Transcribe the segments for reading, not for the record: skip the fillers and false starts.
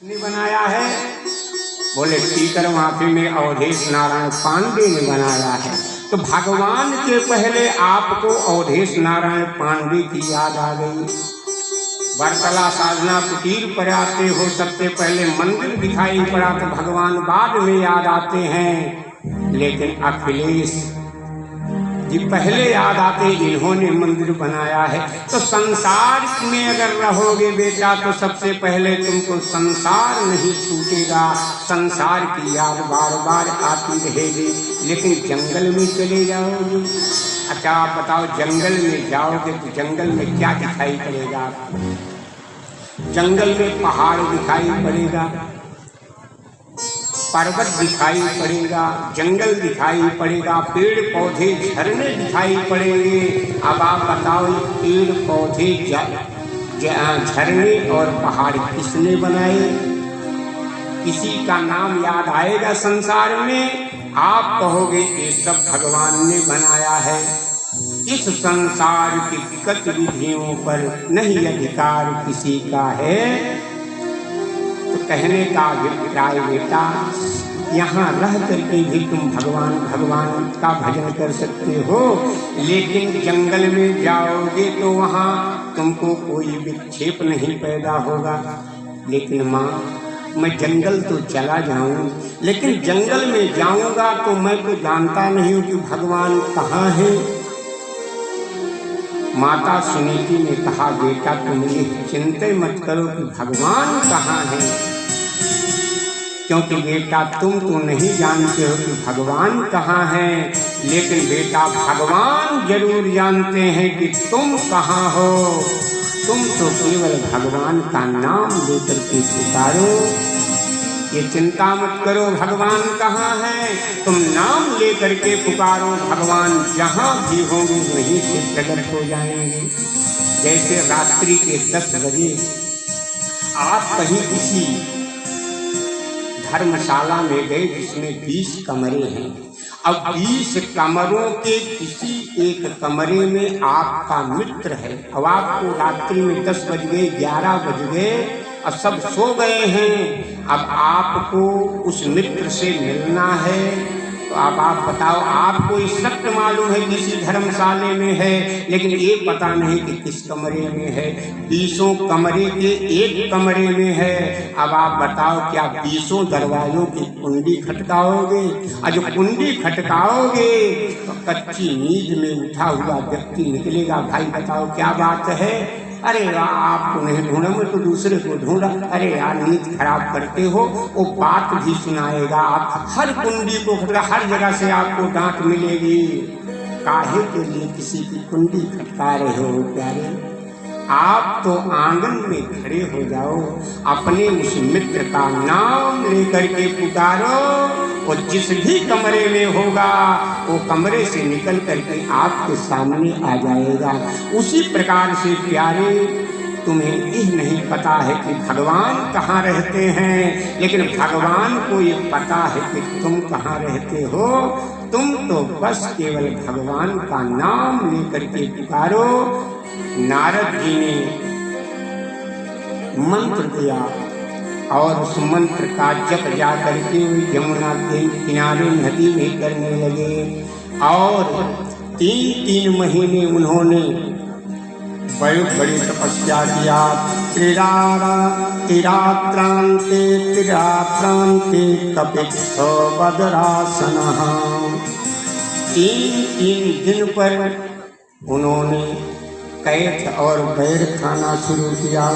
ने बनाया है? बोले टीकर माफी में अवधेश नारायण पांडे ने बनाया है। तो भगवान के पहले आपको अवधेश नारायण पांडे की याद आ गई। बरतला साधना कुटीर पर आते हो, सबसे पहले मंदिर दिखाई पड़ा तो भगवान बाद में याद आते हैं, लेकिन अखिलेश जी पहले याद आते इन्होंने मंदिर बनाया है। तो संसार में अगर रहोगे बेटा तो सबसे पहले तुमको संसार नहीं छूटेगा, संसार की याद बार बार आती रहेगी। लेकिन जंगल में चले जाओगे, अच्छा आप बताओ जंगल में जाओगे तो जंगल में क्या दिखाई पड़ेगा? जंगल में पहाड़ दिखाई पड़ेगा, पर्वत दिखाई पड़ेगा, जंगल दिखाई पड़ेगा, पेड़ पौधे झरने दिखाई पड़ेंगे। अब आप बताओ पेड़ पौधे झरने और पहाड़ किसने बनाए? किसी का नाम याद आएगा संसार में? आप कहोगे ये सब भगवान ने बनाया है। इस संसार की गतिविधियों पर नहीं अधिकार किसी का है। तो कहने का अभिप्राय बेटा, यहाँ रह करके भी तुम भगवान भगवान का भजन कर सकते हो, लेकिन जंगल में जाओगे तो वहाँ तुमको कोई विक्षेप नहीं पैदा होगा। लेकिन माँ मैं जंगल तो चला जाऊँ, लेकिन जंगल में जाऊँगा तो मैं तो जानता नहीं हूँ कि भगवान कहाँ है। माता सुनीति ने कहा बेटा तुम ये चिंता मत करो कि भगवान कहाँ है, क्योंकि बेटा तुम तो नहीं जानते हो कि भगवान कहाँ है, लेकिन बेटा भगवान जरूर जानते हैं कि तुम कहाँ हो। तुम तो केवल भगवान का नाम लेकर के पुकारो, ये चिंता मत करो भगवान कहाँ है, तुम नाम लेकर के पुकारो, भगवान जहाँ भी होंगे वहीं से प्रकट हो जाएंगे। जैसे रात्रि के 10 बजे आप कहीं किसी धर्मशाला में गए जिसमें 20 कमरे हैं। अब 20 कमरों के किसी एक कमरे में आपका मित्र है। अब आपको रात्रि में 10 बज गए, 11 बज गए, अब सब सो गए हैं। अब आपको उस मित्र से मिलना है, तो अब आप बताओ, आपको ये सत्य मालूम है किसी धर्मशाले में है, लेकिन ये पता नहीं कि किस कमरे में है। 20 कमरे के एक कमरे में है। अब आप बताओ क्या 20 दरवाजों की कुंडी खटकाओगे? और जो कुंडी खटकाओगे तो कच्ची नींद में उठा हुआ व्यक्ति निकलेगा। भाई बताओ क्या बात है? अरे आपको नहीं ढूंढा, मैं तो दूसरे को ढूंढा। अरे यार नींद खराब करते हो, वो बात भी सुनाएगा। आप हर कुंडी को खटका, हर जगह से आपको डांट मिलेगी। काहे के लिए किसी की कुंडी खटका रहे हो प्यारे? आप तो आंगन में खड़े हो जाओ, अपने उस मित्र का नाम लेकर के पुकारो, और जिस भी कमरे में होगा वो कमरे से निकल करके आपके सामने आ जाएगा। उसी प्रकार से प्यारे तुम्हें यह नहीं पता है कि भगवान कहाँ रहते हैं, लेकिन भगवान को ये पता है कि तुम कहाँ रहते हो। तुम तो बस केवल भगवान का नाम लेकर के पुकारो। नारद जी ने मंत्र दिया और उस मंत्र का जप जा करके यमुना के किनारे नदी में करने लगे, और 3 महीने उन्होंने बड़ी बड़ी तपस्या किया। तिरात्रांते कपित्थो बदरासनः। 3 दिन पर उन्होंने कैथ और बैर खाना शुरू किया।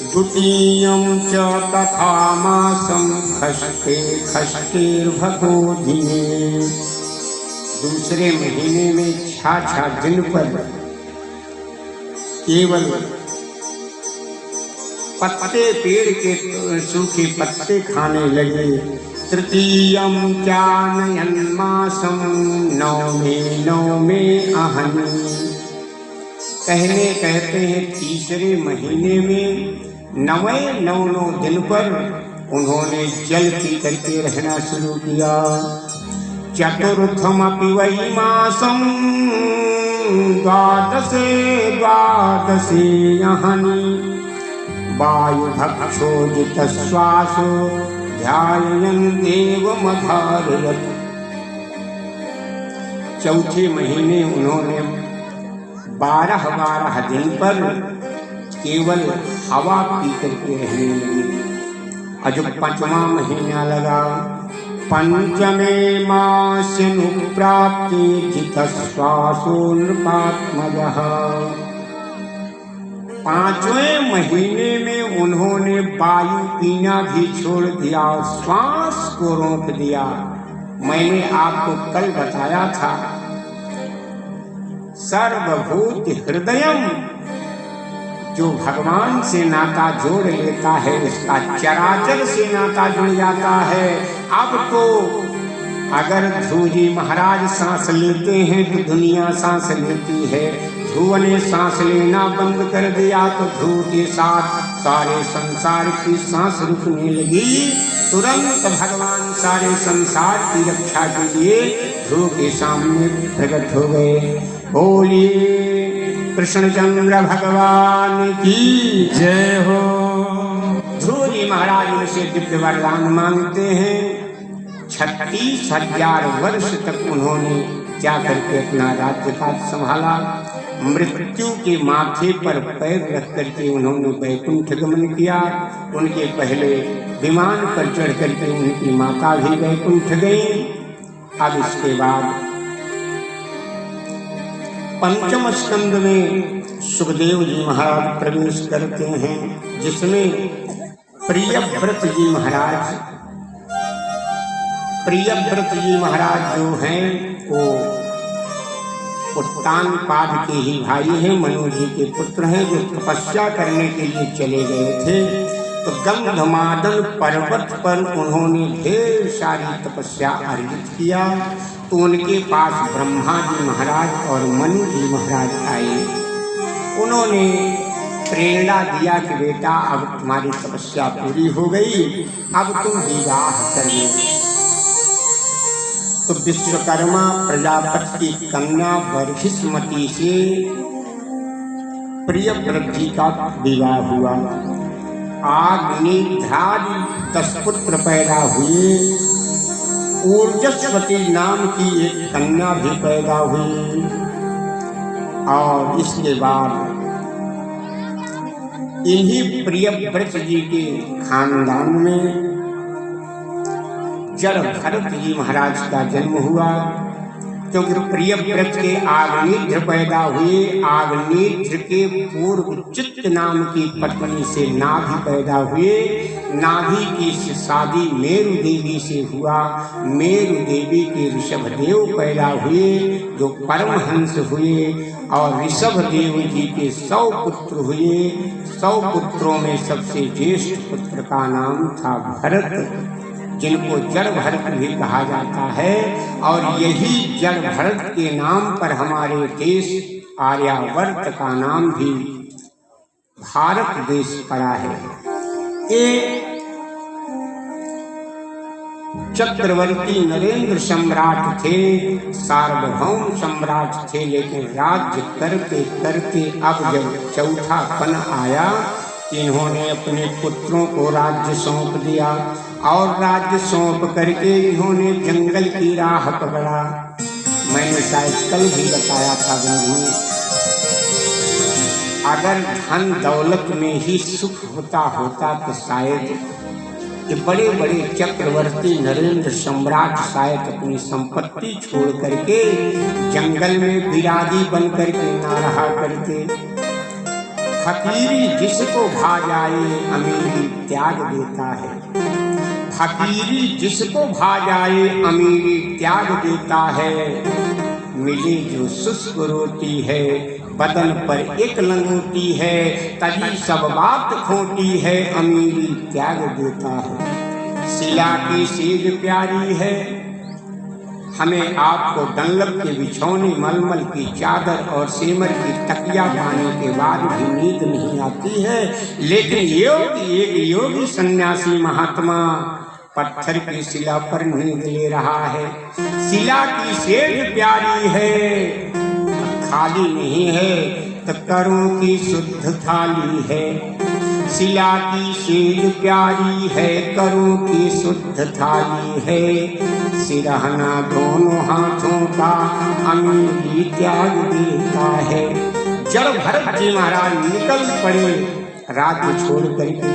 द्वितीयं च तथा मासं खष्टेर्भगोधिने। दूसरे महीने में 6 दिन पर केवल पत्ते, पेड़ के सूखे पत्ते खाने लगे। तृतीयं चानयन मासं नवमे अहनि। कहते हैं तीसरे महीने में 9 दिन पर उन्होंने जल पी करके रहना शुरू किया। चतुर्थमपि वै मासं द्वादशे अहनि। वायुभक्षोजित श्वासो ध्यायन् देवमधारयत्। चौथे महीने उन्होंने 12 दिन पर केवल हवा पी करके रहने लगे। और जो 5वां महीना लगा, पंचमे मास्यनुप्राप्ति जितश्वासो नृपात्मजः। 5वें महीने में उन्होंने वायु पीना भी छोड़ दिया, श्वास को रोक दिया। मैंने आपको कल बताया था, सर्वभूत हृदयम, जो भगवान से नाता जोड़ लेता है उसका चराचर से नाता जुड़ जाता है। अब तो अगर ध्रुव जी महाराज सांस लेते हैं तो दुनिया सांस लेती है। ध्रुव ने सांस लेना बंद कर दिया तो ध्रुव के साथ सारे संसार की सांस रुकने लगी। तुरंत भगवान सारे संसार की रक्षा के लिए ध्रुव के सामने प्रकट हो गए। बोलिए कृष्णचंद्र भगवान की जय हो। ध्रुव जी महाराज उनसे दिव्य वरदान मांगते हैं। 36,000 वर्ष तक उन्होंने जा करके अपना राज्यकाज संभाला। मृत्यु के माथे पर पैर रख करके उन्होंने वैकुंठ गमन किया। उनके पहले विमान पर चढ़ करके उनकी माता भी वैकुंठ गई। अब इसके बाद 5म स्कंद में सुखदेव जी महाराज प्रवेश करते हैं, जिसमें प्रियव्रत जी महाराज जो हैं वो उत्तानपाद के ही भाई हैं, मनु जी के पुत्र हैं, जो तपस्या करने के लिए चले गए थे। तो गंधमादन पर्वत पर उन्होंने ढेर सारी तपस्या अर्जित किया। तो उनके पास ब्रह्मा जी महाराज और मनु जी महाराज आए। उन्होंने प्रेरणा दिया कि बेटा अब तुम्हारी तपस्या पूरी हो गई, अब तुम विवाह कर लो। तो विश्वकर्मा प्रजापति की कन्या बर्हिष्मती से प्रियव्रत जी का विवाह हुआ। आग्नेयधारी 10 पुत्र पैदा हुए। ऊर्जस्वती नाम की एक कन्या भी पैदा हुई। और इसके बाद इन्हीं प्रियव्रत जी के खानदान में जड़ भरत जी महाराज का जन्म हुआ। क्योंकि प्रियव्रत के आग्नेय पैदा हुए। आग्नेय के पूर्व चित्त नाम की पत्नी से नाभि पैदा हुए। नाभि की शादी मेरु देवी से हुआ। मेरु देवी के ऋषभदेव पैदा हुए जो परमहंस हुए। और ऋषभदेव जी के 100 पुत्र हुए। 100 पुत्रों में सबसे ज्येष्ठ पुत्र का नाम था भरत, जिनको जड़ भरत भी कहा जाता है। और यही जड़ भरत के नाम पर हमारे देश आर्यावर्त का नाम भी भारत देश पड़ा है। ये चक्रवर्ती नरेंद्र सम्राट थे, सार्वभौम सम्राट थे, लेकिन राज्य करते करते अब जब चौथा पन आया, इन्होंने अपने पुत्रों को राज्य सौंप दिया। और राज्य सौंप करके इन्होंने जंगल की राह पकड़ा। मैंने शायद कल भी बताया था बंधु, अगर धन दौलत में ही सुख होता तो शायद ये बड़े बड़े चक्रवर्ती नरेंद्र सम्राट शायद अपनी संपत्ति छोड़ करके जंगल में बिरागी बन करके ना रहा करते। फकीरी जिसको भा जाए अमीरी त्याग देता है। फकीरी जिसको भा जाए अमीरी त्याग देता है। मिली जो शुष्क रोटी है बदन पर एक लंगोटी है। तभी सब बात खोटी है अमीरी त्याग देता है। शिला की सेज प्यारी है। हमें आपको डंलप के बिछौने मलमल की चादर और सेमर की तकिया पाने के बाद भी नींद नहीं आती है। लेकिन एक योगी सन्यासी महात्मा पत्थर की शिला पर नींद ले रहा है। शिला की सेज प्यारी है, खाली नहीं है तो करों की शुद्ध थाली है। शिला की सेज प्यारी है, करों की शुद्ध थाली है। सिरहना दोनों हाथों का अंगुली त्याग देता है। जब भरत जी महाराज निकल पड़े राज्य छोड़ करके,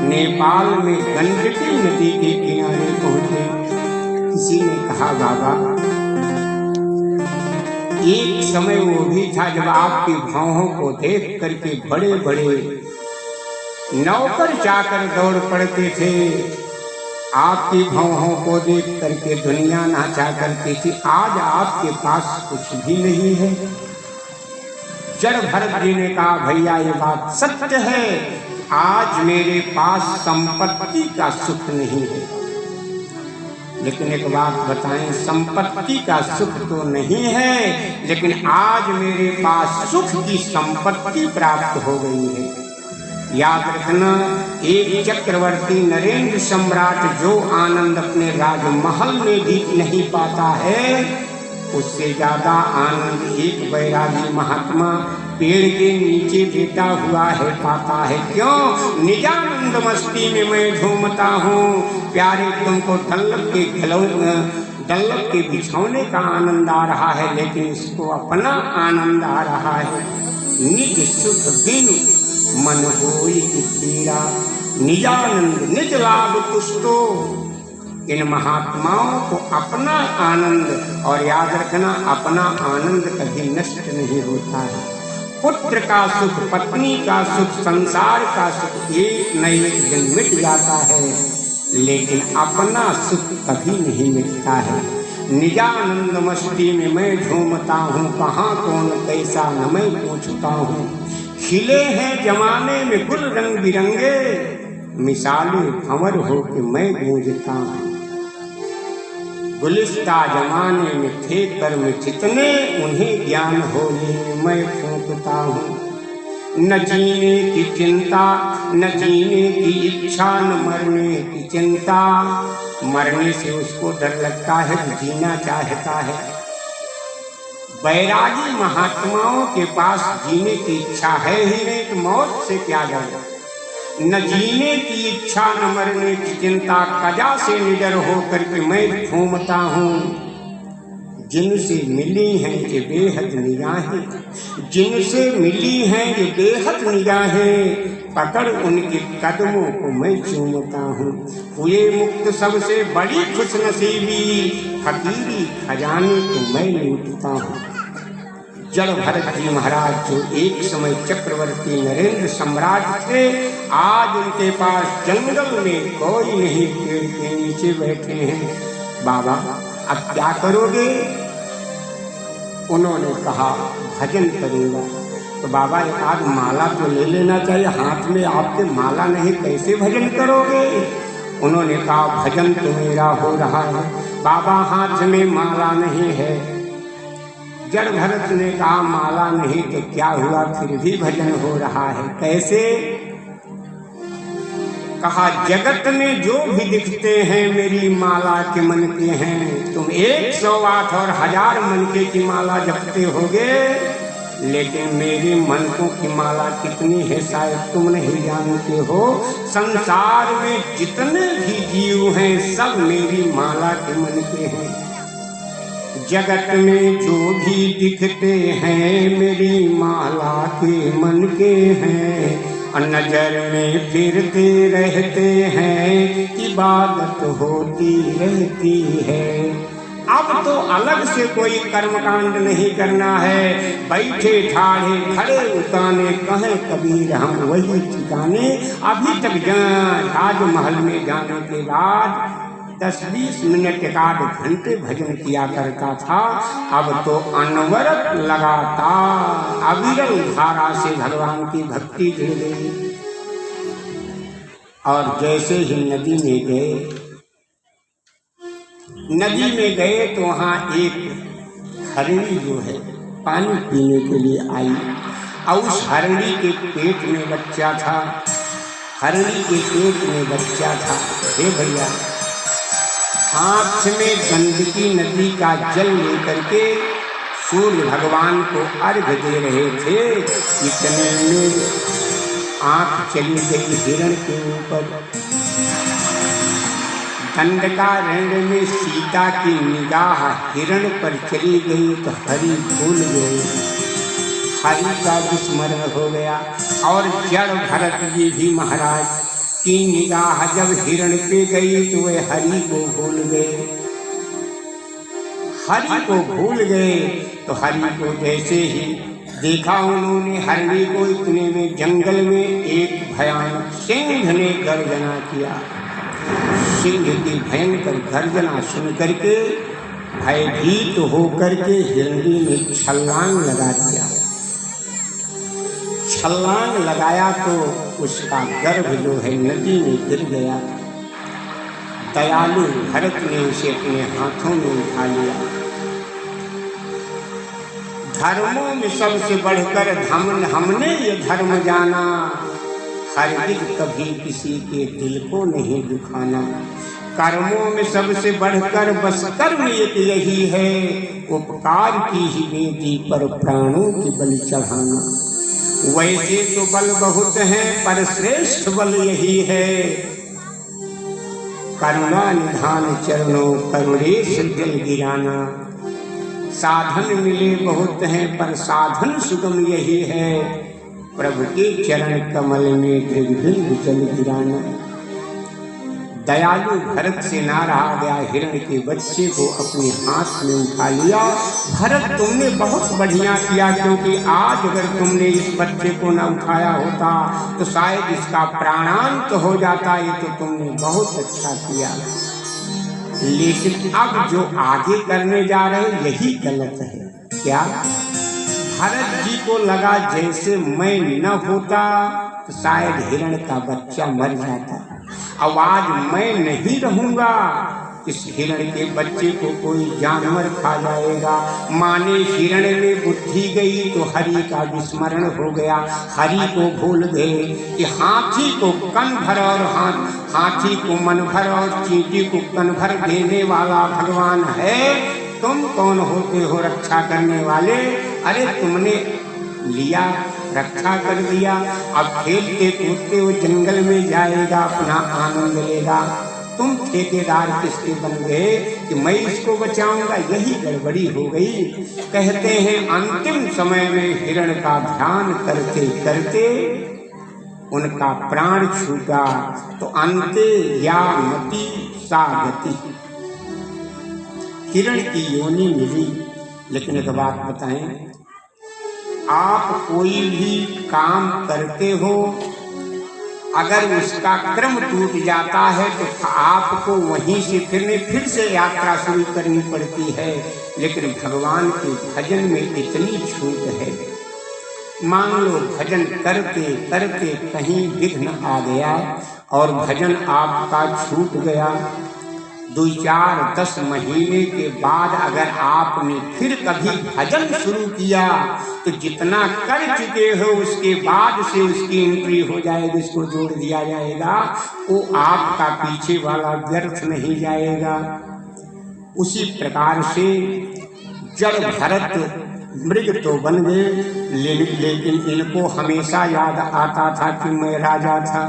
नेपाल में गंडकी नदी के किनारे पहुंचे। किसी ने कहा बाबा, एक समय वो भी था जब आपकी भावों को देख करके बड़े बड़े नौकर चाकर दौड़ पड़ते थे, आपकी भावों को देख करके दुनिया नाचा करती थी। आज आपके पास कुछ भी नहीं है। जब भरत जी ने कहा भैया ये बात सत्य है, आज मेरे पास संपत्ति का सुख नहीं है, लेकिन एक बात बताएं, संपत्ति का सुख तो नहीं है, लेकिन आज मेरे पास सुख की संपत्ति प्राप्त हो गई है। याद रखना, एक चक्रवर्ती नरेंद्र सम्राट जो आनंद अपने राजमहल में भी नहीं पाता है, उससे ज्यादा आनंद एक वैरागी महात्मा पेड़ के नीचे लेटा हुआ है पाता है। क्यों? निजानंद मस्ती में मैं झूमता हूँ, प्यारे तुमको डल्लभ के बिछौने का आनंद आ रहा है, लेकिन इसको अपना आनंद आ रहा है। निज सुख बिन मन होई तेरा, निजानंद निज लाभ तुष्टो। इन महात्माओं को अपना आनंद, और याद रखना अपना आनंद कभी नष्ट नहीं होता है। पुत्र का सुख, पत्नी का सुख, संसार का सुख एक न एक दिन मिट जाता है, लेकिन अपना सुख कभी नहीं मिटता है। निजानंद मस्ती में मैं झूमता हूँ, कहाँ कौन कैसा न मैं पूछता हूँ। खिले हैं जमाने में गुल रंग बिरंगे, मिसाले भंवर हो के मैं गूंजता हूँ। गुलिस्ता जमाने में थे कर्म जितने, उन्हें ज्ञान होने में मैं फूंकता हूँ। न जीने की चिंता, न जीने की इच्छा, न मरने की चिंता। मरने से उसको डर लगता है, जीना चाहता है। वैरागी महात्माओं के पास जीने की इच्छा है ही नहीं, तो मौत से क्या डर। न जीने की इच्छा, न मरने की चिंता, कजा से निडर होकर के मैं झूमता हूँ। जिनसे मिली हैं ये बेहद निगाहें, जिनसे मिली हैं ये बेहद निगाहें, पकड़ उनके कदमों को मैं चूमता हूँ। हुए मुक्त सबसे बड़ी खुशनसीबी, फकीरी खजाने को मैं लूटता हूँ। जड़ भरत जी महाराज जो एक समय चक्रवर्ती नरेंद्र सम्राट थे, आज उनके पास जंगल में कोई नहीं, पेड़ के नीचे बैठे हैं। बाबा अब क्या करोगे? उन्होंने कहा भजन करूँगा। तो बाबा एक आध माला तो ले लेना चाहिए, हाथ में आपके माला नहीं, कैसे भजन करोगे? उन्होंने कहा भजन तो मेरा हो रहा है बाबा, हाथ में माला नहीं है। जड़ भरत ने कहा माला नहीं तो क्या हुआ, फिर भी भजन हो रहा है। कैसे? कहा जगत में जो भी दिखते हैं मेरी माला के मन के हैं। तुम 108 और 1000 मनके की माला जपते होगे, लेकिन मेरी मनकों की माला कितनी है शायद तुम नहीं जानते हो। संसार में जितने भी जीव हैं सब मेरी माला के मन के हैं। जगत में जो भी दिखते हैं मेरी माला के मन के हैं। नजर में फिरते रहते हैं, इबादत होती रहती है। अब तो अलग से कोई कर्मकांड नहीं करना है, बैठे ठाड़े खड़े उताने कहें कबीर हम वही ठिकाने। अभी तक राजमहल में जाने के बाद 10-20 मिनट 1 घंटे भजन किया करता था, अब तो अनवरत लगातार अविरल धारा से भगवान की भक्ति जुड़ गई। और जैसे ही नदी में गए तो वहाँ एक हरणी जो है पानी पीने के लिए आई, और उस हरणी के पेट में बच्चा था। हरणी के पेट में बच्चा था। हे भैया, हाथ में गंडकी नदी का जल लेकर के सूर्य भगवान को अर्घ दे रहे थे। इतने में आंख चली गई हिरण के ऊपर। दंडकारण्य में सीता की निगाह हिरण पर चली गई तो हरि भूल गए, हरि का विस्मरण हो गया। और जड़ भरत जी भी महाराज की निगाह जब हिरण पे गई तो वे हरि को भूल गए, हरि को भूल गए। तो हरि को जैसे ही देखा उन्होंने हरि को, इतने में जंगल में एक भयानक सिंह ने गर्जना किया। सिंह की भयंकर गर्जना सुन करके भयभीत होकर के हिरणी ने छलांग लगा दिया। छलांग लगाया तो उसका गर्भ जो है नदी में गिर गया। दयालु भरत ने उसे अपने हाथों में उठा लिया। धर्मों में सबसे बढ़कर हमने ये धर्म जाना, हरगिज़ कभी किसी के दिल को नहीं दुखाना। कर्मों में सबसे बढ़कर बस कर्म एक यही है, उपकार की ही वेदी पर प्राणों की बलि चढ़ाना। वैसे तो बल बहुत हैं पर श्रेष्ठ बल यही है, करुणा निधान चरणों करुणेश जल गिराना। साधन मिले बहुत हैं पर साधन सुगम यही है, प्रभु के चरण कमल में दृग्बिंद जल गिराना। दयालु भरत से ना रहा गया, हिरण के बच्चे को अपने हाथ में उठा लिया। भरत तुमने बहुत बढ़िया किया, क्योंकि आज अगर तुमने इस बच्चे को न उठाया होता तो शायद इसका प्राणांत हो जाता। ये तो तुमने बहुत अच्छा किया, लेकिन अब जो आगे करने जा रहे यही गलत है। क्या? भरत जी को लगा जैसे मैं न होता तो शायद हिरण का बच्चा मर जाता। अब आज मैं नहीं रहूंगा, इस हिरण के बच्चे को कोई जानवर खा जाएगा। माने हिरण में बुद्धि गई तो हरि का विस्मरण हो गया। हरि को भूल गए कि हाथी को कन भर और हाथी को मन भर और चींटी को कन भर देने वाला भगवान है। तुम कौन होते हो रक्षा करने वाले? अरे तुमने लिया, रक्षा कर दिया, अब खेलते कूदते वो जंगल में जाएगा, अपना आनंद लेगा। तुम ठेकेदार किसके बन गए कि मैं इसको बचाऊंगा? यही गड़बड़ी हो गई। कहते हैं अंतिम समय में हिरण का ध्यान करते करते उनका प्राण छूटा, तो अंते या मति सा गति। हिरण की योनि मिली। लेकिन एक बात बताएं, आप कोई भी काम करते हो, अगर उसका क्रम टूट जाता है तो आपको वहीं से फिर से यात्रा शुरू करनी पड़ती है। लेकिन भगवान के भजन में इतनी छूट है। मान लो भजन करते करते कहीं विघ्न आ गया और भजन आपका छूट गया, 2-4-10 महीने के बाद अगर आपने फिर कभी भजन शुरू किया तो जितना कर चुके हो उसके बाद से उसकी एंट्री हो जाएगी, इसको जोड़ दिया जाएगा। वो आपका पीछे वाला व्यर्थ नहीं जाएगा। उसी प्रकार से जड़ भरत मृग तो बन गए, लेकिन इनको हमेशा याद आता था कि मैं राजा था।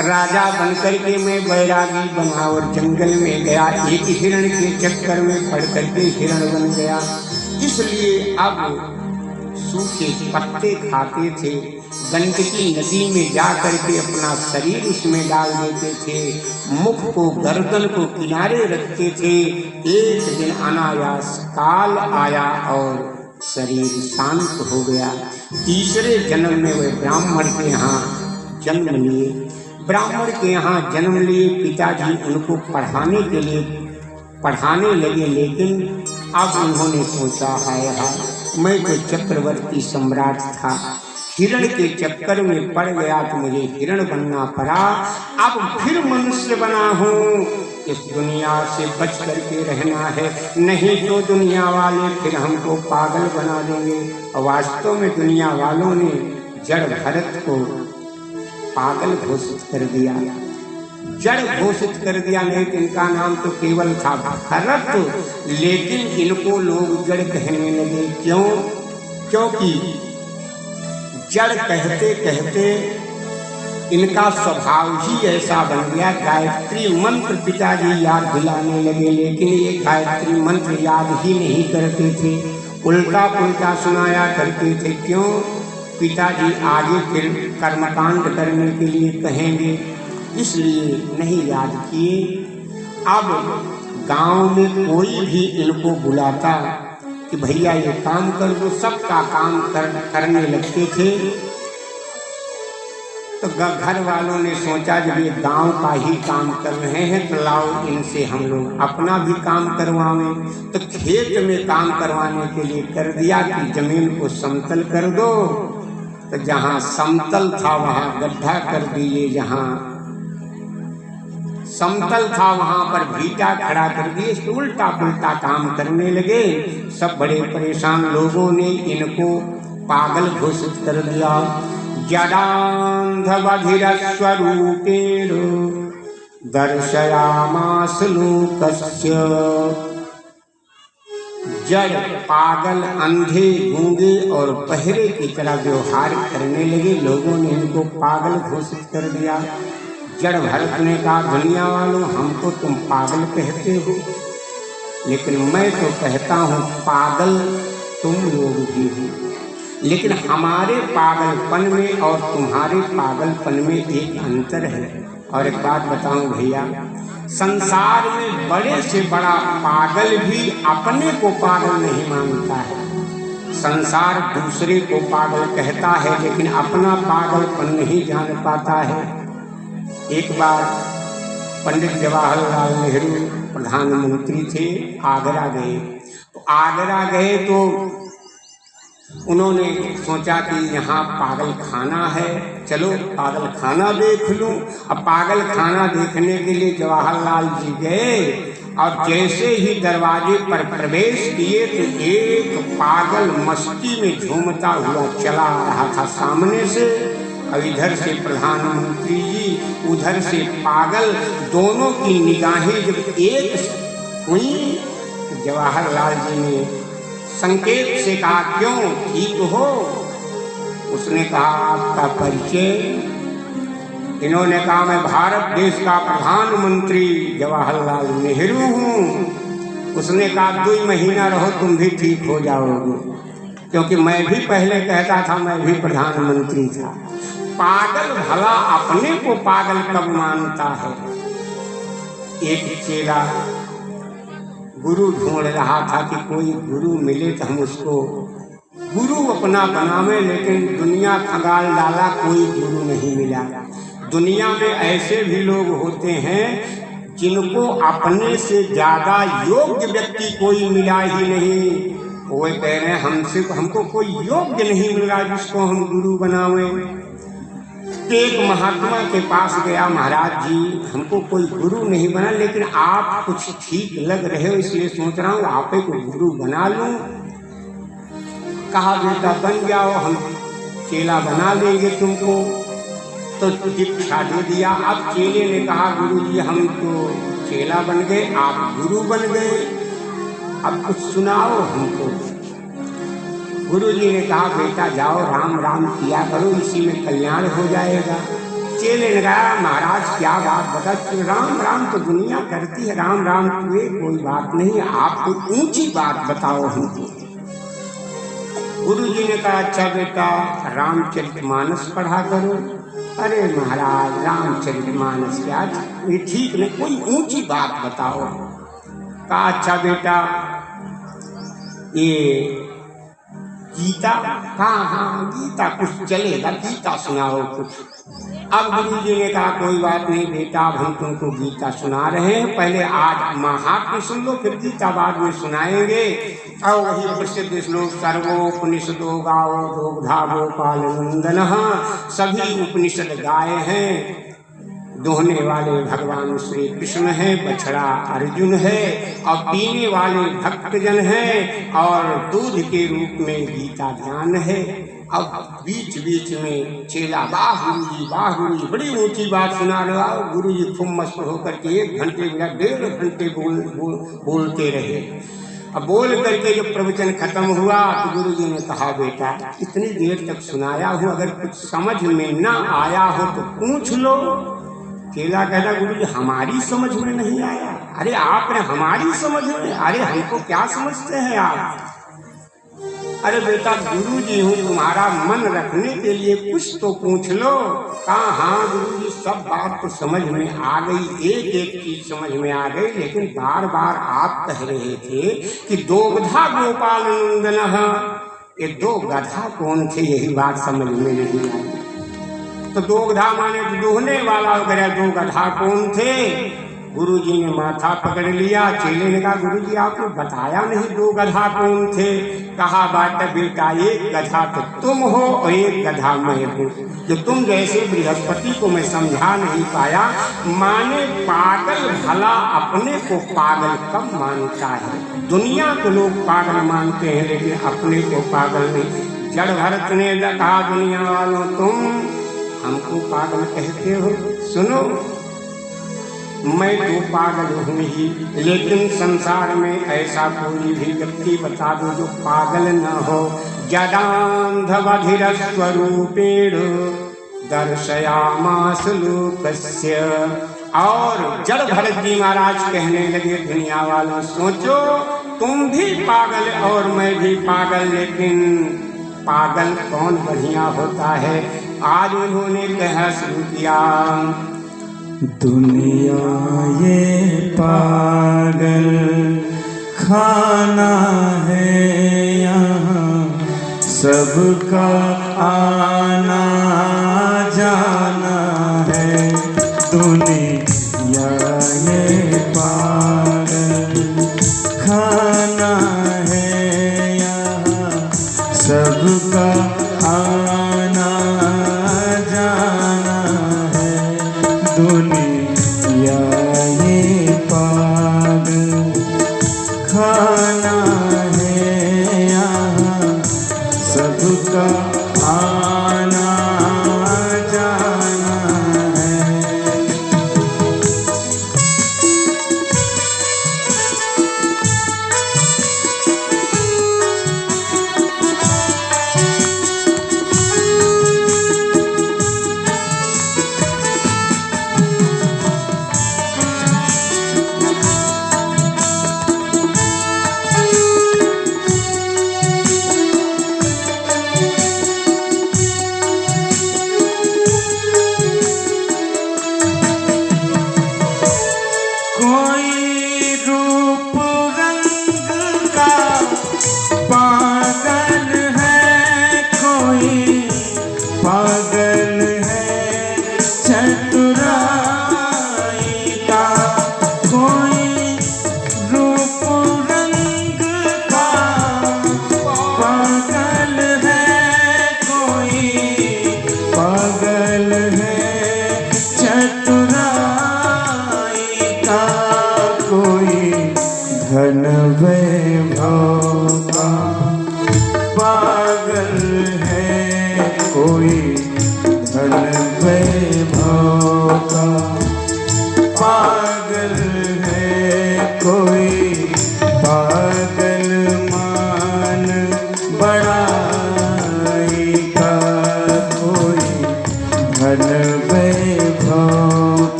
राजा बनकर के मैं बैरागी बना और जंगल में गया, एक हिरण के चक्कर में पड़ करके हिरण बन गया। इसलिए अब सूखे पत्ते खाते थे, गंडकी नदी में जा करके अपना शरीर उसमें डाल देते थे, मुख को गर्दन को किनारे रखते थे। एक दिन अनायास काल आया और शरीर शांत हो गया। तीसरे जन्म में वे ब्राह्मण के यहाँ जन्म लिए। ब्राह्मण के यहाँ जन्म लिए, पिताजी उनको पढ़ाने लगे। लेकिन अब उन्होंने सोचा, हाय हाय मैं तो चक्रवर्ती सम्राट था, हिरण के चक्कर में पड़ गया तो मुझे हिरण बनना पड़ा। अब फिर मनुष्य बना हूँ, इस दुनिया से बच करके रहना है, नहीं तो दुनिया वाले फिर हमको पागल बना देंगे। और वास्तव में दुनिया वालों ने जड़ भरत को पागल घोषित कर दिया, जड़ घोषित कर दिया। नहीं तो इनका नाम तो केवल था भरत, लेकिन इनको लोग जड़ कहने लगे। क्यों? क्योंकि जड़ कहते कहते इनका स्वभाव ही ऐसा बन गया। गायत्री मंत्र पिताजी याद दिलाने लगे, लेकिन ये गायत्री मंत्र याद ही नहीं करते थे, उल्टा पुल्टा सुनाया करते थे। क्यों? पिताजी आगे फिर कर्मकांड करने के लिए कहेंगे, इसलिए नहीं याद किए। अब गांव में कोई भी इनको बुलाता कि भैया ये काम कर दो, सबका काम करने लगते थे। तो घर वालों ने सोचा जब ये गांव का ही काम कर रहे हैं तो लाओ इनसे हम लोग अपना भी काम करवाएं। तो खेत में काम करवाने के लिए कर दिया कि जमीन को समतल कर दो। तो जहाँ समतल था वहाँ गड्ढा कर दिए, जहाँ समतल था वहाँ पर भीटा खड़ा कर दिए, उल्टा पुल्टा काम करने लगे। सब बड़े परेशान लोगों ने इनको पागल घोषित कर दिया। जडांधबधिर स्वरूपेण दर्शयामास लोकस्य। जड़, पागल, अंधे, गूंगे और बहरे की तरह व्यवहार करने लगे। लोगों ने इनको पागल घोषित कर दिया। जड़ भरत ने कहा, दुनिया वालों हमको तुम पागल कहते हो, लेकिन मैं तो कहता हूँ पागल तुम लोग भी हो। लेकिन हमारे पागलपन में और तुम्हारे पागलपन में एक अंतर है। और एक बात बताऊं भैया, संसार में बड़े से बड़ा पागल भी अपने को पागल नहीं मानता है। संसार दूसरे को पागल कहता है, लेकिन अपना पागलपन नहीं जान पाता है। एक बार पंडित जवाहरलाल नेहरू प्रधानमंत्री थे, आगरा गए। तो आगरा गए तो उन्होंने सोचा कि यहाँ पागल खाना है, चलो पागल खाना देख लूं। अब पागल खाना देखने के लिए जवाहरलाल जी गए और जैसे ही दरवाजे पर प्रवेश किए तो एक पागल मस्ती में झूमता हुआ चला आ रहा था सामने से। और इधर से प्रधानमंत्री जी, उधर से पागल, दोनों की निगाहें जब एक हुई तो जवाहरलाल जी ने संकेत से कहा, क्यों, ठीक हो? उसने कहा, आपका परिचय? इन्होंने कहा, मैं भारत देश का प्रधानमंत्री जवाहरलाल नेहरू हूँ। उसने कहा, 2 महीना रहो तुम भी ठीक हो जाओगे, क्योंकि मैं भी पहले कहता था मैं भी प्रधानमंत्री था। पागल भला अपने को पागल कब मानता है? एक चेला गुरु ढूंढ रहा था कि कोई गुरु मिले तो हम उसको गुरु अपना बनावे, लेकिन दुनिया खंगाल डाला, कोई गुरु नहीं मिला। दुनिया में ऐसे भी लोग होते हैं जिनको अपने से ज्यादा योग्य व्यक्ति कोई मिला ही नहीं। वो कह रहे हैं हमको कोई योग्य नहीं मिल रहा जिसको हम गुरु बनावे। एक महात्मा के पास गया, महाराज जी हमको कोई गुरु नहीं बना, लेकिन आप कुछ ठीक लग रहे हो, इसलिए सोच रहा हूँ आप को गुरु बना लूं। कहा, बेटा बन जाओ, हम चेला बना देंगे तुमको। तो दीक्षा दे दिया। अब चेले ने कहा, गुरु जी हम तो चेला बन गए, आप गुरु बन गए, अब कुछ सुनाओ हमको। गुरुजी ने कहा, बेटा जाओ राम राम किया करो, इसी में कल्याण हो जाएगा। चेले ने कहा, महाराज क्या बात बता? राम राम तो दुनिया करती है, राम राम हुए कोई बात नहीं, आप कोई ऊंची बात बताओ हमको। गुरुजी ने कहा, अच्छा बेटा रामचरितमानस पढ़ा करो। अरे महाराज रामचरितमानस क्या, ये ठीक नहीं, कोई ऊंची बात बताओ। कहा, अच्छा बेटा ये गीता? हाँ गीता कुछ चलेगा, गीता सुनाओ कुछ। अब गुरु जी ने कहा, कोई बात नहीं बेटा, अब हम तुमको गीता सुना रहे हैं, पहले आज महात्म्य सुन लो, फिर गीता बाद में सुनाएंगे। और वही प्रसिद्ध श्लोक, सर्वोपनिषदो गावो दोग्धा गोपाल नंदनः, सभी उपनिषद गाये हैं। दोहने वाले भगवान श्री कृष्ण है, बछड़ा अर्जुन है, और पीने वाले भक्तजन हैं, और दूध के रूप में गीता ज्ञान है। अब बीच बीच में चेला वाह गुरु जी बड़ी ऊंची बात सुना रहा। गुरु जी खूब मस्त होकर के 1 घंटे या 1.5 घंटे बोलते रहे। अब बोल करके जब प्रवचन खत्म हुआ तो गुरु जी ने कहा, बेटा इतनी देर तक सुनाया हूँ, अगर कुछ समझ में ना आया हो तो पूछ लो। चेला कहता, गुरु जी हमारी समझ में नहीं आया। अरे आपने हमारी समझ में, अरे हमको क्या समझते हैं आप? अरे बेटा गुरु जी हूँ, तुम्हारा मन रखने के लिए कुछ तो पूछ लो। कहा हाँ गुरु जी सब बात तो समझ में आ गई, एक एक चीज समझ में आ गई, लेकिन बार बार आप कह रहे थे कि दोगधा गोपाल नंदन, ये दो गधा कौन थे, यही बात समझ में नहीं आई। तो दोगधा माने तो दोहने वाला वगैरह, दो गधा कौन थे? गुरु जी ने माथा पकड़ लिया। चेले ने कहा, गुरु जी आपने बताया नहीं दो गधा कौन थे। कहा, बात बेटा एक गधा तो तुम हो और एक गधा मैं हूँ। जो तुम जैसे बृहस्पति को मैं समझा नहीं पाया, माने पागल भला अपने को पागल कब मानता है? दुनिया को लोग पागल मानते हैं लेकिन अपने को पागल नहीं। जड़ भरत ने कहा, दुनिया वालों तुम हमको पागल कहते हो, सुनो मैं तो पागल हूँ ही, लेकिन संसार में ऐसा कोई भी व्यक्ति बता दो जो पागल न हो। जडांधबधिर स्वरूपेण दर्शयामास लोकस्य। और जड़ भरत जी महाराज कहने लगे, दुनिया वालों सोचो तुम भी पागल और मैं भी पागल, लेकिन पागल कौन बढ़िया होता है? आज उन्होंने कहना शुरू किया, दुनिया ये पागल खाना है, यहाँ सबका आना जाना है। दुनिया ये पागल खाना है, यहाँ सबका आना जाना है। दुनिया ये पागल खाना है, यहाँ सबका आना जाना है।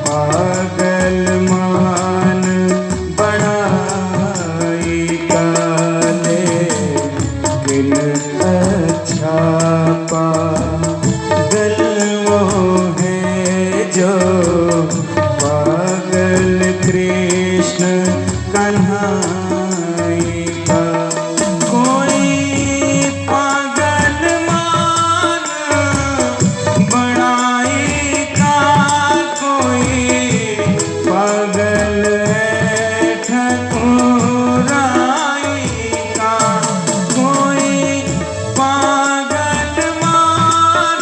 पागल मान बड़ाई काले किन अच्छा पागल वो है जो पागल कृष्ण कन्हैया का। कोई पागल मान बड़ाई का, कोई पागल ठकुराई का, कोई पागल मान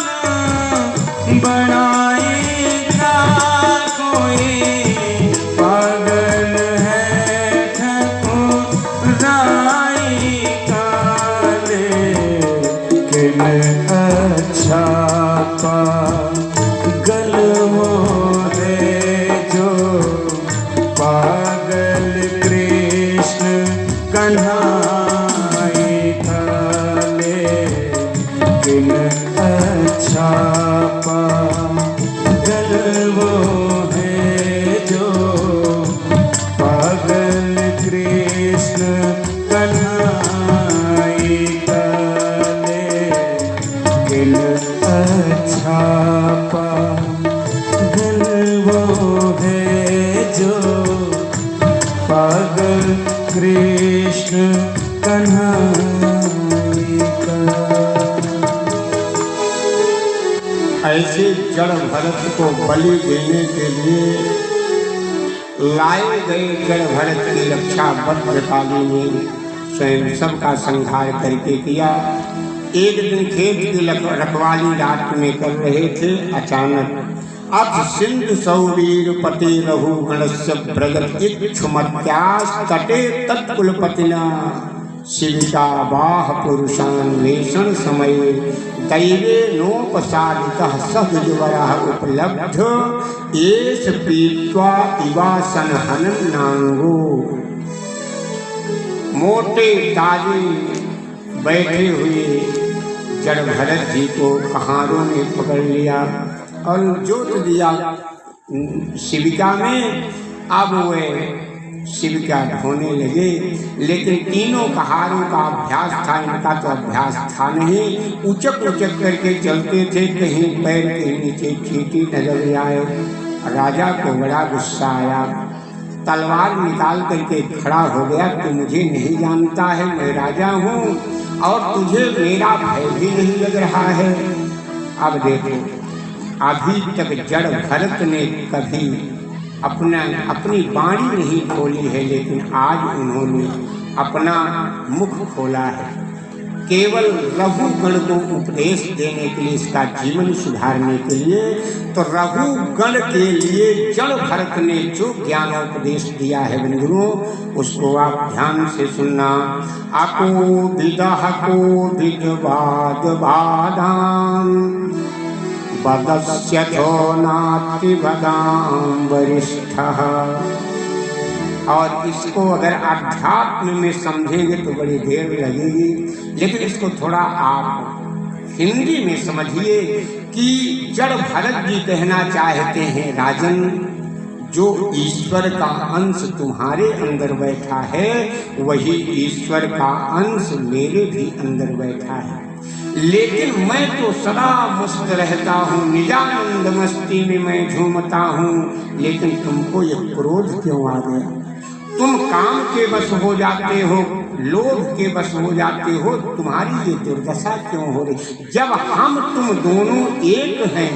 बड़ाई का, कोई पागल है ठकुराई का। लेकिन अच्छा पागल वो है जो पागल कृष्ण कन्हैया का। लेकिन अच्छा पागल वो है जो पागल कृष्ण कन्हैया का। लेकिन अच्छा पागल वो है जो पागल कृष्ण कन्हैया का। ऐसे जड़ भरत को बलि देने के लिए लाए गए जड़ भरत की रक्षा भद्रकाली ने स्वयं सबका संहार करके किया। एक दिन खेत की रखवाली रात में कर रहे थे, अचानक अथ सिंधु सौवीर पते रहु गणस्य ब्रजत इक्षुमत्यास तटे तत्कुलपतिना शिविका बाह पुरुषान्वेषण समय दैवे नोपसारितः सहजवरः उपलब्ध एष पीत्वा इवासन हनन नांगो। मोटे ताजे बैठे हुए जड़ भरत जी को कहारों ने पकड़ लिया और जोत दिया शिविका में। अब वे शिविका ढोने लगे, लेकिन तीनों कहारों का अभ्यास था, इनका तो अभ्यास था नहीं। उचक उचक करके चलते थे, कहीं पैर के नीचे चींटी नजर आए। राजा को बड़ा गुस्सा आया, तलवार निकाल करके खड़ा हो गया, तू मुझे नहीं जानता है, मैं राजा हूँ और तुझे मेरा भय भी नहीं लग रहा है। अब देखो, अभी तक जड़ भरत ने कभी अपनी वाणी नहीं खोली है, लेकिन आज उन्होंने अपना मुख खोला है, केवल रघुगण को उपदेश देने के लिए, इसका जीवन सुधारने के लिए। तो रघुगण के लिए जड़ भरत ने जो ज्ञानोपदेश दिया है बंधुओं, उसको आप ध्यान से सुनना। अको विदह को विदवाद बाधाम बदस्यथो नाति बदाम वरिष्ठः। और इसको अगर अध्यात्म में समझेंगे तो बड़ी देर लगेगी, लेकिन इसको थोड़ा आप हिंदी में समझिए कि जड़ भरत जी कहना चाहते हैं, राजन, जो ईश्वर का अंश तुम्हारे अंदर बैठा है, वही ईश्वर का अंश मेरे भी अंदर बैठा है। लेकिन मैं तो सदा मस्त रहता हूँ, निजानंद मस्ती में मैं झूमता हूँ, लेकिन तुमको ये क्रोध क्यों आ गया? तुम काम के वश हो जाते हो, लोभ के वश हो जाते हो, तुम्हारी ये दुर्दशा क्यों हो रही? जब हम तुम दोनों एक हैं,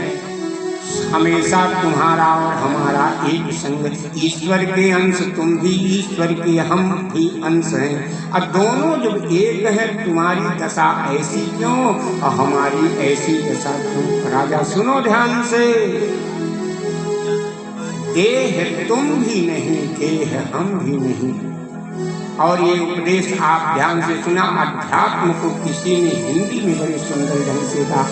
हमेशा तुम्हारा और हमारा एक संग, ईश्वर के अंश तुम भी, ईश्वर के हम भी अंश हैं। अब दोनों जब एक हैं, तुम्हारी दशा ऐसी क्यों और हमारी ऐसी दशा क्यों? राजा सुनो ध्यान से, देह तुम भी नहीं, देह हम भी नहीं। और ये उपदेश आप ध्यान से सुना। अध्यात्म को किसी ने हिंदी में बड़े सुंदर ढंग से कहा।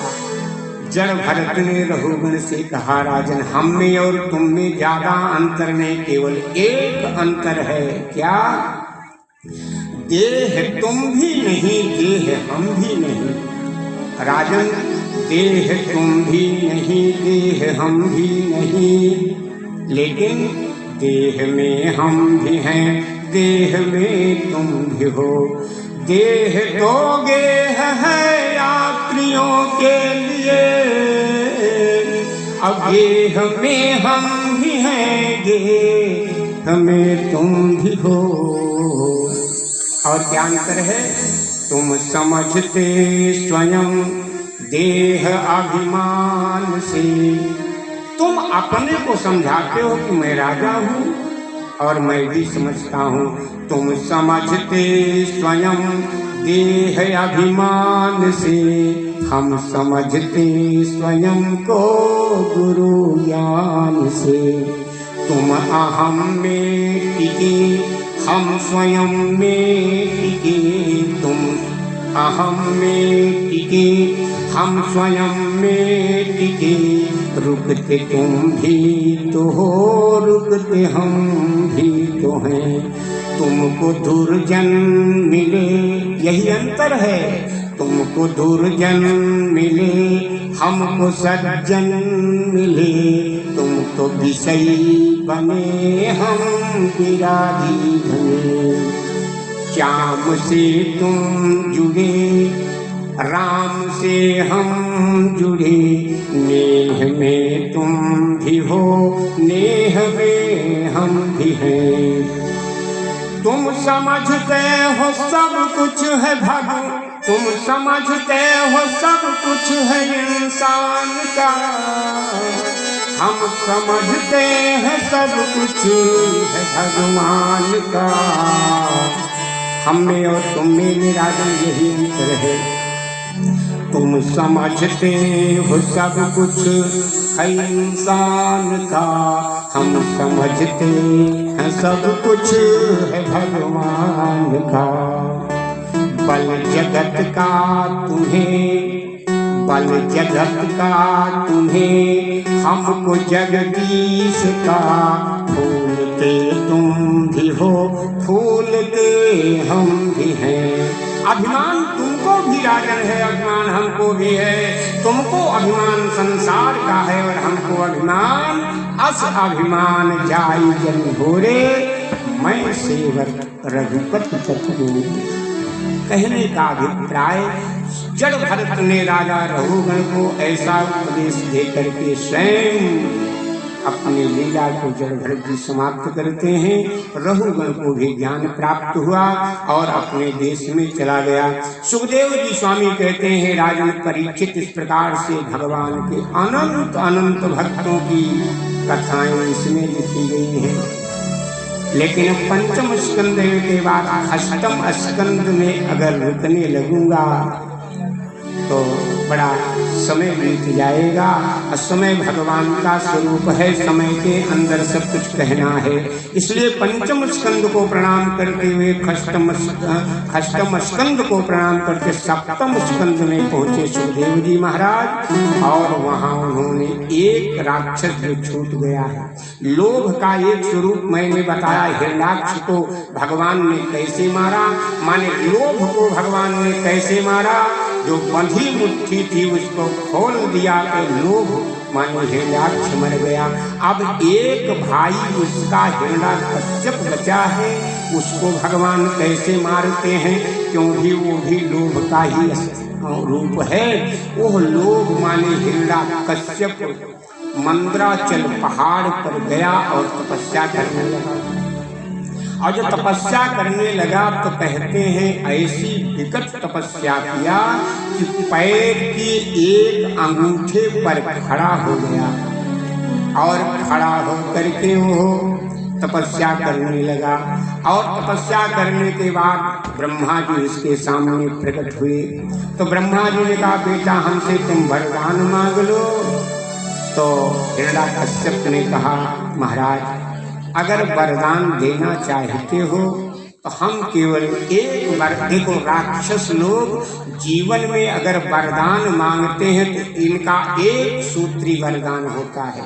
जड़ भरत ने रघुगण से कहा, राजन, हम में और तुम में ज्यादा अंतर नहीं, केवल एक अंतर है। क्या? देह तुम भी नहीं, देह हम भी नहीं। राजन, देह तुम भी नहीं, देह हम भी नहीं, लेकिन देह में हम भी हैं, देह में तुम भी हो। देह तो गेह है यात्रियों के लिए, अब गेह में हम भी हैं, गेह में तुम भी हो। और क्या अंतर है? तुम समझते स्वयं देह अभिमान से, तुम अपने को समझाते हो कि मैं राजा हूँ और मैं भी समझता हूँ। तुम समझते स्वयं देह अभिमान से, हम समझते स्वयं को गुरु ज्ञान से। तुम अहम में टिके, हम स्वयं में टिके, तुम अहम में टिके, हम स्वयं में टिके। रुकते तुम भी तो हो, रुकते हम भी तो हैं। तुमको दुर्जन मिले, यही अंतर है। तुमको दुर्जन मिले, हमको सज्जन मिले। तुम तो विषयी बने, हम विरागी बने। श्याम से तुम जुड़े, राम से हम जुड़े। नेह में तुम भी हो, नेह में हम भी हैं। तुम समझते हो सब कुछ है भगवान, तुम समझते हो सब कुछ है इंसान का। हम समझते हैं सब कुछ है भगवान का। हम में और तुम में मेरा यही अंतर है। तुम समझते हो सब कुछ है इंसान का, हम समझते हैं सब कुछ है भगवान का। बल जगत का तुम्हें, बल जगत का तुम्हें, हमको जगदीश का। फूलते तुम भी हो, फूलते हम भी हैं। अभिमान तुमको भी राजन है, अभिमान हमको भी है। तुमको अभिमान संसार का है और हमको अभिमान अस अभिमान जाई जन भोरे, मैं सेवक रघुपति चतुर। कहने का अभिप्राय, जड़ भरत ने राजा रघुगण को ऐसा उपदेश देकर के स्वयं अपनी लीला को जड़ भरत जी समाप्त करते हैं। रघुगण को भी ज्ञान प्राप्त हुआ और अपने देश में चला गया। सुखदेव जी स्वामी कहते हैं, राजन परीक्षित इस प्रकार से भगवान के अनंत अनंत भक्तों की कथाएं इसमें लिखी गई हैं। लेकिन पंचम स्कंद के बाद अष्टम स्कंद में अगर रुकने लगूंगा तो बड़ा समय बीत जाएगा। समय भगवान का स्वरूप है, समय के अंदर सब कुछ कहना है। इसलिए पंचम स्कंद को प्रणाम करते हुए अष्टम स्कंद को प्रणाम करके सप्तम स्कंद में पहुंचे सुखदेव जी महाराज। और वहां उन्होंने एक राक्षस जो छूट गया है, लोभ का एक स्वरूप मैंने बताया। हिरण्याक्ष को भगवान ने कैसे मारा, माने लोभ को भगवान ने कैसे मारा। जो बंधी मुट्ठी थी उसको खोल दिया तो लोभ माने हिरण्याक्ष मर गया। अब एक भाई उसका हिरण्याकश्यप बचा है, उसको भगवान कैसे मारते हैं, क्योंकि वो भी लोभ का ही रूप है। वो लोभ माने हिरण्याकश्यप मंदराचल पहाड़ पर गया और तपस्या करने लगा। और जब तपस्या करने लगा तो कहते हैं ऐसी विकट तपस्या किया कि पैर के एक अंगूठे पर खड़ा हो गया और खड़ा होकर के वो तपस्या करने लगा। और तपस्या करने के बाद ब्रह्मा जी उसके सामने प्रकट हुए। तो ब्रह्मा जी ने कहा, बेटा हमसे तुम वरदान मांग लो। तो हिरण्याकश्यप ने कहा, महाराज अगर वरदान देना चाहते हो तो हम केवल एक बार, देखो राक्षस लोग जीवन में अगर वरदान मांगते हैं तो इनका एक सूत्री वरदान होता है,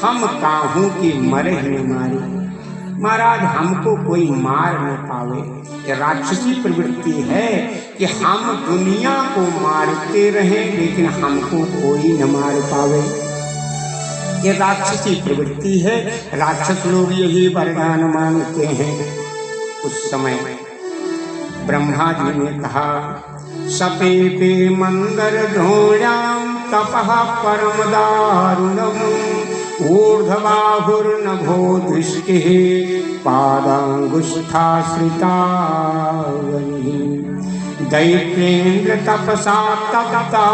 हम काहू की मरे न मारे। महाराज हमको कोई मार न पावे। ये राक्षसी प्रवृत्ति है कि हम दुनिया को मारते रहें लेकिन हमको कोई न मार पावे। ये राक्षसी प्रवृत्ति है। राक्षस लोग यही वरदान मांगते हैं। उस समय ब्रह्मा जी ने कहा, सपेपे मंदर ढोण्याम तपः परम दारुणम ऊर्ध्वबाहुर्नभो दृष्टिः पादांगुष्ठाश्रितावनिः दैत्येन्द्र तपसा तप्ता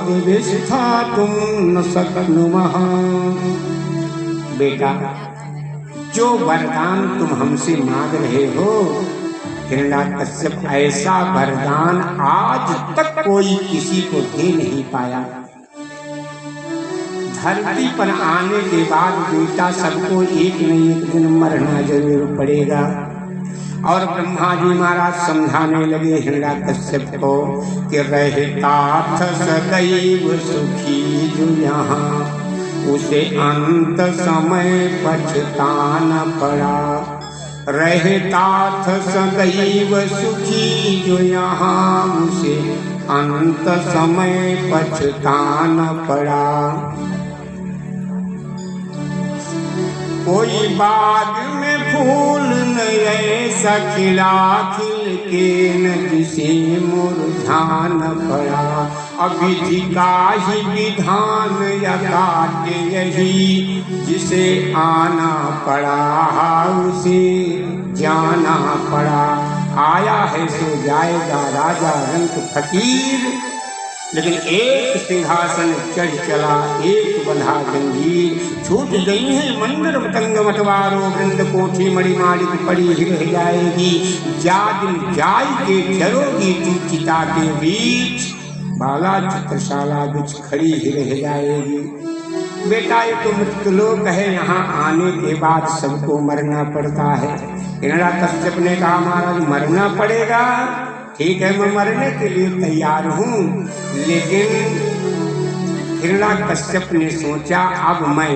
दिविस्थातुं न शक्नुमः। बेटा, जो वरदान तुम हमसे मांग रहे हो हिरण्यकश्यप, ऐसा वरदान आज तक कोई किसी को दे नहीं पाया। धरती पर आने के बाद बेटा सबको एक न एक दिन मरना जरूर पड़ेगा। और ब्रह्मा जी महाराज समझाने लगे हिरण्यकश्यप को कि रहता सदैव सुखी जो यहाँ, उसे अंत समय पछताना पड़ा। रहता सदैव सुखी जो यहाँ, उसे अंत समय पछताना पड़ा। कोई बाग में फूल न ऐसा खिला खिल के न जिसे मुरझान पड़ा। अविधि का ही विधान या काटे यही, जिसे आना पड़ा उसे जाना पड़ा। आया है सो जाएगा राजा रंग फकीर, लेकिन एक सिंहासन चढ़ चला एक बंधा जंजीर। छूट गई है मंदिर मतंग मतवारो, वृंद कोठी मणि मालिक पड़ी ही रह जाएगी। जा दिन जाय के चरोगी तू चिता के बीच, बाला चित्रशाला बिच खड़ी ही रह जाएगी। बेटा, ये तो मृत्युलोक है, यहाँ आने के बाद सबको मरना पड़ता है। हिरण्यकश्यप ने कहा, महाराज मरना पड़ेगा, ठीक है, मैं मरने के लिए तैयार हूँ। लेकिन हिरण्यकश्यप ने सोचा, अब मैं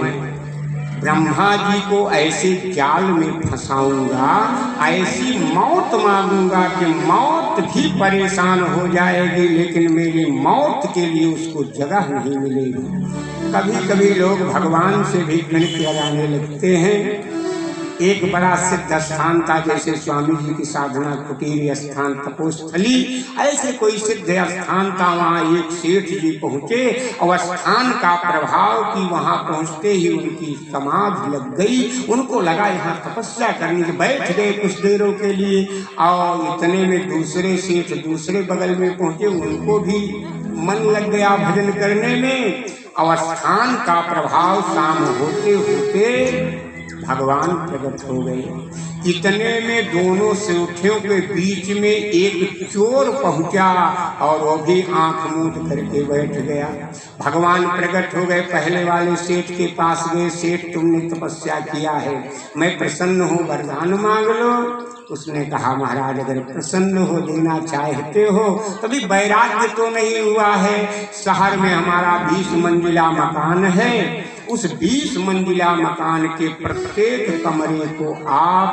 ब्रह्मा जी को ऐसे जाल में फंसाऊंगा, ऐसी मौत मांगूंगा कि मौत भी परेशान हो जाएगी, लेकिन मेरी मौत के लिए उसको जगह नहीं मिलेगी। कभी कभी लोग भगवान से भी गणित लगाने लगते हैं। एक बड़ा सिद्ध स्थान था, जैसे स्वामी जी की साधना कुटीर स्थान तपोस्थली, ऐसे कोई सिद्ध स्थान था। वहाँ एक सेठ जी पहुँचे और स्थान का प्रभाव कि वहाँ पहुँचते ही उनकी समाधि लग गई। उनको लगा यहाँ तपस्या करनी है, बैठ गए कुछ देरों के लिए। और इतने में दूसरे सेठ दूसरे बगल में पहुँचे, उनको भी मन लग गया भजन करने में। और स्थान का प्रभाव शाम होते होते भगवान प्रकट हो गए। इतने में दोनों सेठों के बीच में एक चोर पहुंचा और वो भी आंख मूंद करके बैठ गया। भगवान प्रकट हो गए, पहले वाले सेठ के पास गए, सेठ तुमने तपस्या किया है, मैं प्रसन्न हूँ, वरदान मांग लो। उसने कहा, महाराज अगर प्रसन्न हो, देना चाहते हो, तभी वैराग्य तो नहीं हुआ है। शहर में हमारा 20 मंजिला मकान है, उस 20 मंजिला मकान के प्रत्येक कमरे को आप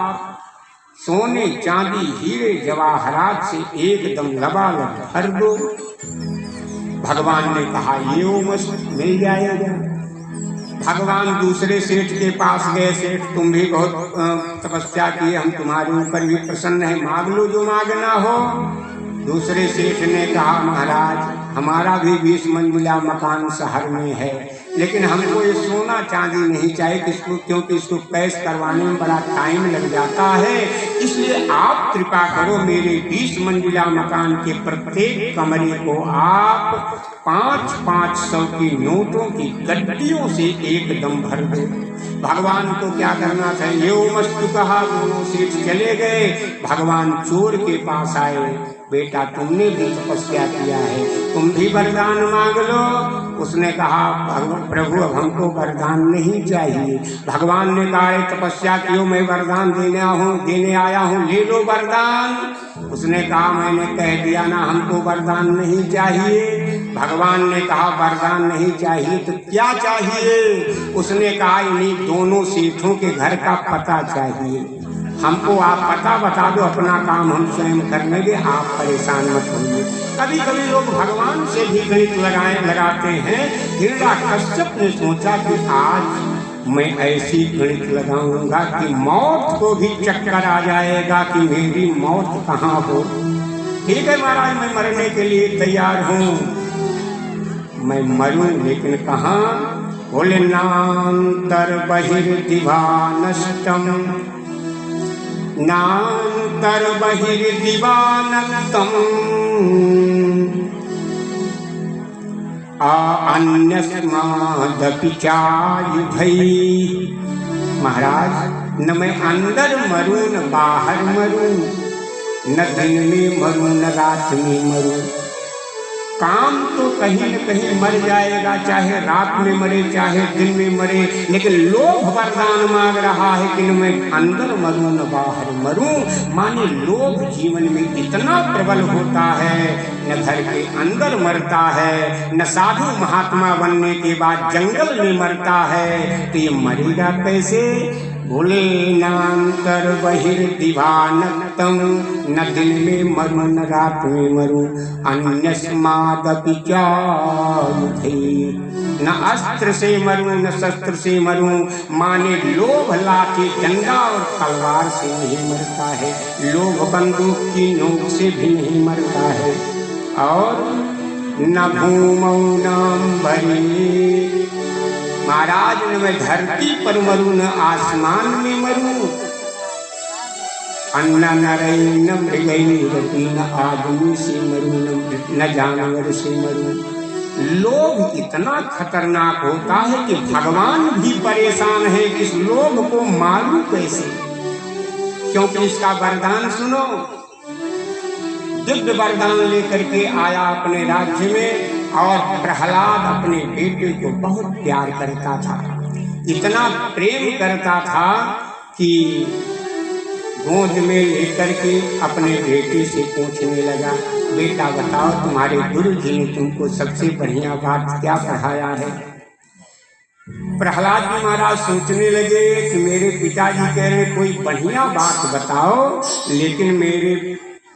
सोने चांदी हीरे जवाहरात से एकदम लबालब भर दो। भगवान ने कहा, ये मस्त मिल जाएगा। भगवान दूसरे सेठ के पास गए, सेठ तुम भी बहुत तपस्या की, हम तुम्हारे ऊपर भी प्रसन्न है, मांग लो जो मांगना हो। दूसरे सेठ ने कहा, महाराज हमारा भी 20 मंजिला मकान शहर में है, लेकिन हमको ये सोना चांदी नहीं चाहिए, क्योंकि इसको कैश करवाने में बड़ा टाइम लग जाता है। इसलिए आप कृपा करो, मेरे 20 मंजिला मकान के प्रत्येक कमरे को आप 500 की नोटों की गड्डियों से एकदम भर दो। भगवान को क्या करना था, ये मस्त कहा। दोनों सेठ चले गए, भगवान चोर के पास आए, बेटा तुमने भी तपस्या किया है, तुम भी वरदान मांग लो। उसने कहा प्रभु अब हमको वरदान नहीं चाहिए। भगवान ने कहा तपस्या कियो, मैं वरदान देने आया हूँ, ले लो वरदान। उसने कहा मैंने कह दिया ना हमको वरदान नहीं चाहिए। भगवान ने कहा वरदान नहीं चाहिए तो क्या चाहिए? उसने कहा इन्हीं दोनों सेठों के घर का पता चाहिए, हमको आप पता बता दो, अपना काम हम स्वयं कर लेंगे, आप परेशान मत होइए। कभी कभी लोग भगवान से भी गणित लगाते हैं। हिरण्यकश्यप ने सोचा कि आज मैं ऐसी गणित लगाऊंगा कि मौत को भी चक्कर आ जाएगा कि मेरी मौत कहाँ हो। ठीक है महाराज, मैं मरने के लिए तैयार हूँ, मैं मरूं लेकिन कहाँ? बोले नान्तर बहिर्दिवा नष्टम, नान्तर बहिर्दिवा नष्टम अन्यस्मादपि चायुधै। महाराज न मैं अंदर मरूं न बाहर मरूं, न दिन में मरूं न रात में मरूं, काम तो कहीं न कहीं मर जाएगा, चाहे रात में मरे चाहे दिन में मरे। लेकिन लोभ वरदान मांग रहा है कि न मैं अंदर मरूं न बाहर मरूं। माने लोभ जीवन में इतना प्रबल होता है, न घर के अंदर मरता है, न साधु महात्मा बनने के बाद जंगल में मरता है, तो ये मरेगा कैसे? बोले नान्तर बहिर्दिवा नक्तम, न दिन में मरूं न रात में मरूं, अन्यस्मादपि चायुधै, न अस्त्र से मरूं न शस्त्र से मरूं। माने लोभ लाठी डंडा और तलवार से नहीं मरता है, लोभ बंदूक की नोक से भी नहीं मरता है। और न भूमौ नाम्बरे, महाराज न मैं धरती पर मरूं न आसमान में मरूं, अन्न नरै न मृगैरपि, न आदमी से मरूं न जानवर से मरूं। लोभ इतना खतरनाक होता है कि भगवान भी परेशान है कि इस लोभ को मारूं कैसे। क्योंकि इसका वरदान सुनो, दिव्य वरदान लेकर के आया अपने राज्य में, और प्रहलाद अपने बेटे को बहुत प्यार करता था, इतना प्रेम करता था कि गोद में लेकर के अपने बेटे से पूछने लगा, बेटा बताओ तुम्हारे गुरु जी ने तुमको सबसे बढ़िया बात क्या पढ़ाया है? प्रहलाद जी महाराज सोचने लगे कि मेरे पिताजी कह रहे कोई बढ़िया बात बताओ, लेकिन मेरे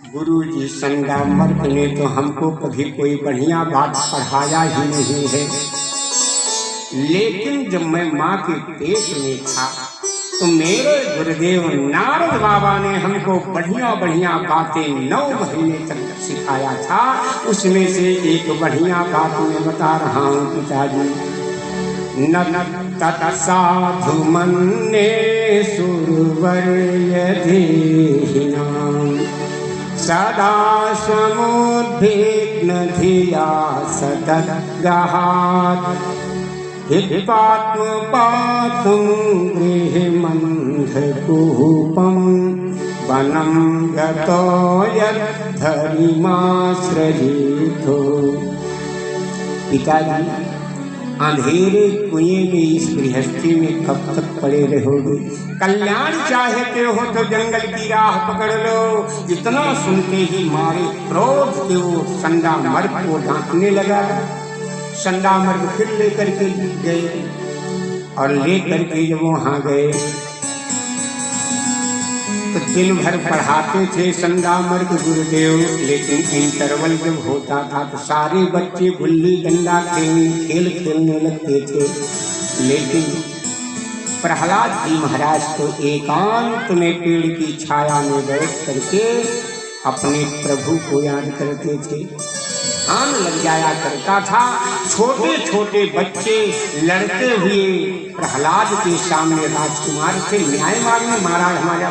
गुरु जी संडामर्क ने तो हमको कभी कोई बढ़िया बात पढ़ाया ही नहीं है। लेकिन जब मैं माँ के पेट में था तो मेरे गुरुदेव नारद बाबा ने हमको बढ़िया बढ़िया बातें 9 महीने तक सिखाया था। उसमें से एक बढ़िया बात मैं बता रहा हूँ पिताजी। न तत्साधु मन्ये सुरवर्य देहिनां, सदा समुद्विग्न धिया सतद्गहात्, हित्वात्मपातुं गृहमन्धकूपं, वनं गतो यद्धरिमाश्रयेथो। पिताजी अंधेरे कुएं में इस गृहस्थी में कब तक पड़े रहोगे? कल्याण चाहते हो तो जंगल की राह पकड़ लो। इतना सुनते ही मारे क्रोध के वो संडामर्क को डांटने लगा। संडामर्क फिर लेकर के गए, और लेकर के जब वहाँ गए तो दिन भर पढ़ाते थे संडामर्क गुरुदेव, लेकिन इंटरवल जब होता था तो सारे बच्चे गुल्ली डंडा खेल खेलने लगते थे। लेकिन प्रहलाद जी महाराज तो एकांत में पेड़ की छाया में बैठ करके अपने प्रभु को याद करते थे, ध्यान लग जाया करता था। छोटे छोटे बच्चे लड़ते हुए प्रहलाद के सामने राजकुमार से न्याय मांगने, महाराज हमारा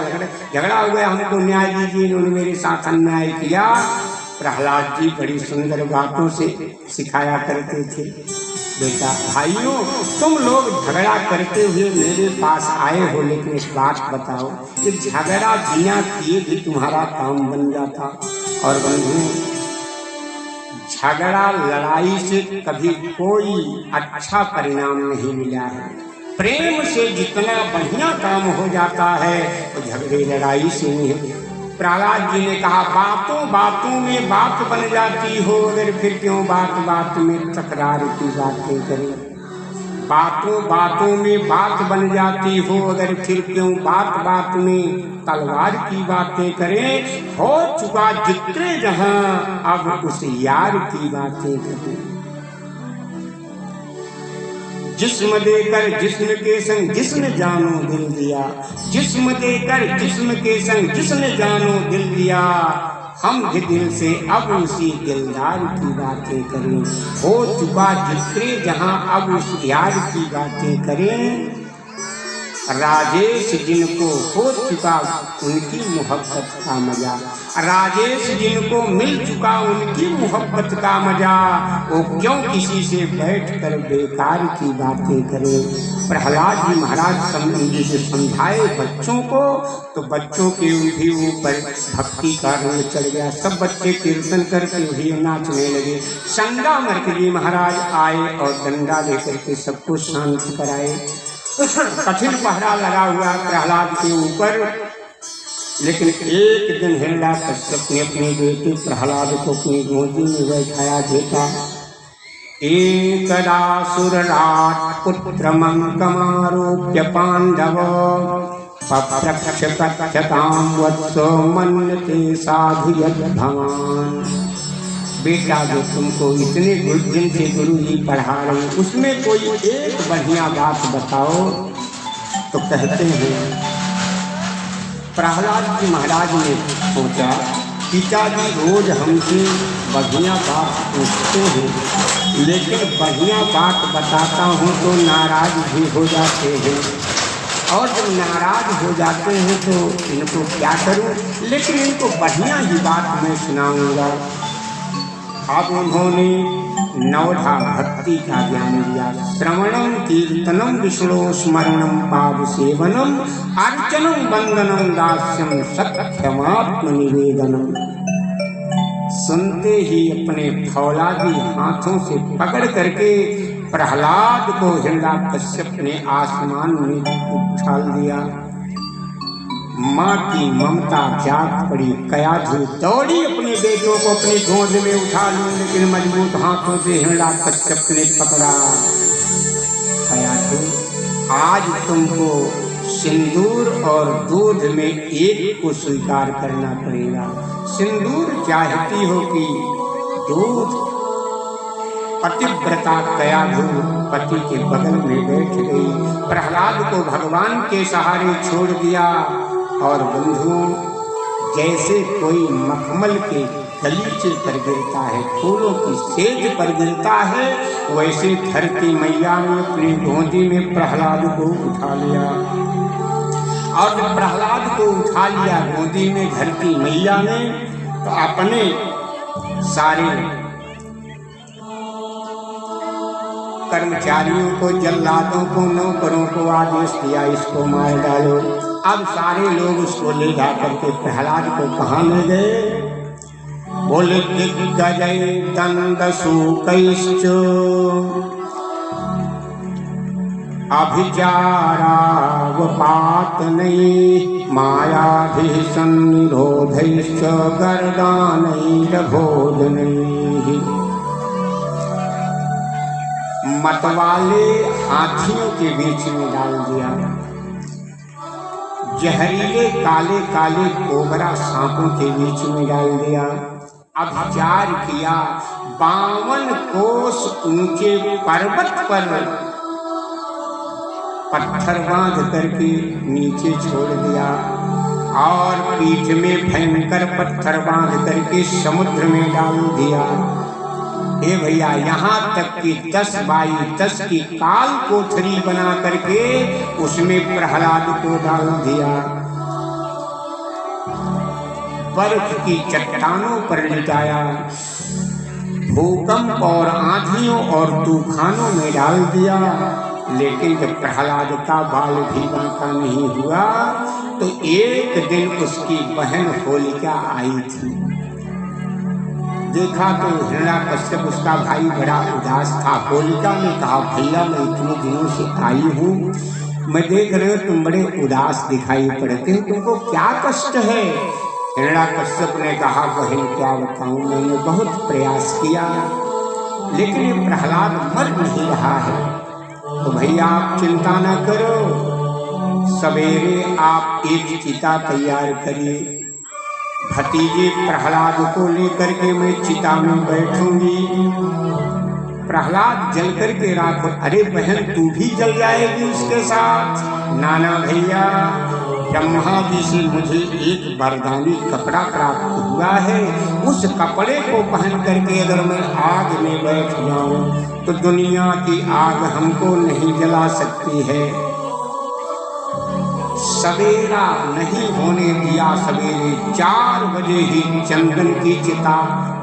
झगड़ा हो गया, हमको न्याय दीजिए, इन्होंने मेरे साथ अन्याय किया। प्रहलाद जी बड़ी सुंदर बातों से सिखाया करते थे। बेटा भाइयों, तुम लोग झगड़ा करते हुए मेरे पास आए हो, लेकिन एक बात बताओ, कि झगड़ा बिना किए भी तुम्हारा काम बन जाता। और बंधु, झगड़ा लड़ाई से कभी कोई अच्छा परिणाम नहीं मिला है। प्रेम से जितना बढ़िया काम हो जाता है वो झगड़े लड़ाई से नहीं है। प्रहलाद जी ने कहा, बातों बातों में बात बन जाती हो, अगर फिर क्यों बात बात में तकरार की बातें करें। बातों बातों में बात बन जाती हो, अगर फिर क्यों बात बात में तलवार की बातें करें। हो चुका जिक्र जहां, अब उस यार की बातें करें। जिस्म देकर जिस्म के संग जिस्म जानो दिल दिया, जिस्म देकर जिस्म के संग जिस्म जानो दिल दिया। हम भी दिल से अब उसी दिलदार की बातें करें। हो चुका जिक्र जहां, अब उस यार की बातें करें। राजेश जिनको हो चुका उनकी मोहब्बत का मजा, राजेश जिनको मिल चुका उनकी मोहब्बत का मजा, वो क्यों किसी से बैठकर बेकार की बातें करें। प्रहलाद जी महाराज जी समझाए बच्चों को, तो बच्चों के भी ऊपर भक्ति का रंग चढ़ गया। सब बच्चे कीर्तन करके भी नाचने लगे। संगामर्क जी महाराज आए और डंडा लेकर के सबको शांत कराए। कठिन पहरा लगा हुआ प्रहलाद के ऊपर, लेकिन एक दिन हिरण्याकश्यप ने अपने बेटे प्रहलाद को अपनी गोदी में बैठाया। देखा, एकदा सुरराट पुत्रमंकमारोप्य पांडव पप्रक्ष प्रक्षतां वत्सो मन्यते साधु यद्भवान्। बेटा, जो तुमको इतने दिन से गुरु जी पढ़ा रहे हैं, उसमें कोई एक बढ़िया बात बताओ। तो कहते हैं, प्रहलाद जी महाराज ने सोचा, पिताजी रोज हमसे बढ़िया बात पूछते हैं, लेकिन बढ़िया बात बताता हूँ तो नाराज भी हो जाते हैं, और जब नाराज हो जाते हैं तो इनको क्या करूँ, लेकिन इनको बढ़िया ही बात मैं सुनाऊंगा। अब उन्होंने नवधा भक्ति का ज्ञान दिया। श्रवणम कीर्तनम विष्णु स्मरणम पाद सेवनम अर्चनम वंदनम दास्यम सत्यमात्म निवेदनम। सुनते ही अपने फौलादी हाथों से पकड़ करके प्रहलाद को हिरण्याकश्यप ने आसमान में उछाल दिया। माँ की ममता जाग पड़ी। कयाधु दौड़ी अपने बेटों को अपनी गोद में उठा ली, लेकिन मजबूत हाथों से हिरण्याकश्यप ने पकड़ा। कयाधु, आज तुमको सिंदूर और दूध में एक को स्वीकार करना पड़ेगा। सिंदूर चाहती हो कि दूध? पतिव्रता कयाधु पति के बगल में बैठ गई। प्रहलाद को भगवान के सहारे छोड़ दिया। और बंधु, जैसे कोई मखमल के गलीचे पर गिरता है, फूलों की सेज पर गिरता है, वैसे धरती मैया ने अपनी गोदी में प्रहलाद को उठा लिया। और जब प्रहलाद को उठा लिया गोदी में धरती मैया ने, तो अपने सारे कर्मचारियों को, जल्लादों को, नौकरों को आदेश दिया, इसको मार डालो। अब सारे लोग उसको ले जा करके प्रहलाद को कहाँ ले गए? बोले, दिग्गजय दंदसूकैश्च अभिचारावपातनैः मायाभिः सन्निरोधैश्च गर्दानैरभोजनैः। मतवाले हाथियों के बीच में डाल दिया। जहरीले काले काले कोबरा सांपों के बीच में डाल दिया। अभिचार किया। 52 कोस ऊंचे पर्वत पर पत्थर बांध करके नीचे छोड़ दिया, और पीठ में भयंकर पत्थर बांध करके समुद्र में डाल दिया। हे भैया, यहाँ तक कि 10 बाई 10 की काल कोठरी बना करके उसमें प्रहलाद को डाल दिया। बर्फ की चट्टानों पर लिटाया। भूकंप और आंधियों और तूफानों में डाल दिया। लेकिन जब प्रहलाद का बाल भी बांका नहीं हुआ तो एक दिन उसकी बहन होलिका आई थी। देखा तो हिरण्याकश्यप उसका भाई बड़ा उदास था। होलिका ने कहा, भैया मैं इतने दिनों से आई हूँ, मैं देख रहे हो तुम बड़े उदास दिखाई पड़ते हो, तुमको क्या कष्ट है? हिरण्याकश्यप ने कहा, बहन क्या बताऊं, मैंने बहुत प्रयास किया लेकिन ये प्रहलाद मर नहीं रहा है। तो भैया आप चिंता न करो, सवेरे आप एक चिता तैयार करिए, भतीजे प्रहलाद को लेकर के मैं चिता में बैठूंगी, प्रहलाद जल करके राखो। अरे बहन तू भी जल जाएगी उसके साथ? नाना भैया, ब्रह्मा जी से मुझे एक वरदानी कपड़ा प्राप्त हुआ है, उस कपड़े को पहन करके अगर मैं आग में बैठ जाऊं तो दुनिया की आग हमको नहीं जला सकती है। सवेरा नहीं होने दिया, सवेरे 4 बजे ही चंदन की चिता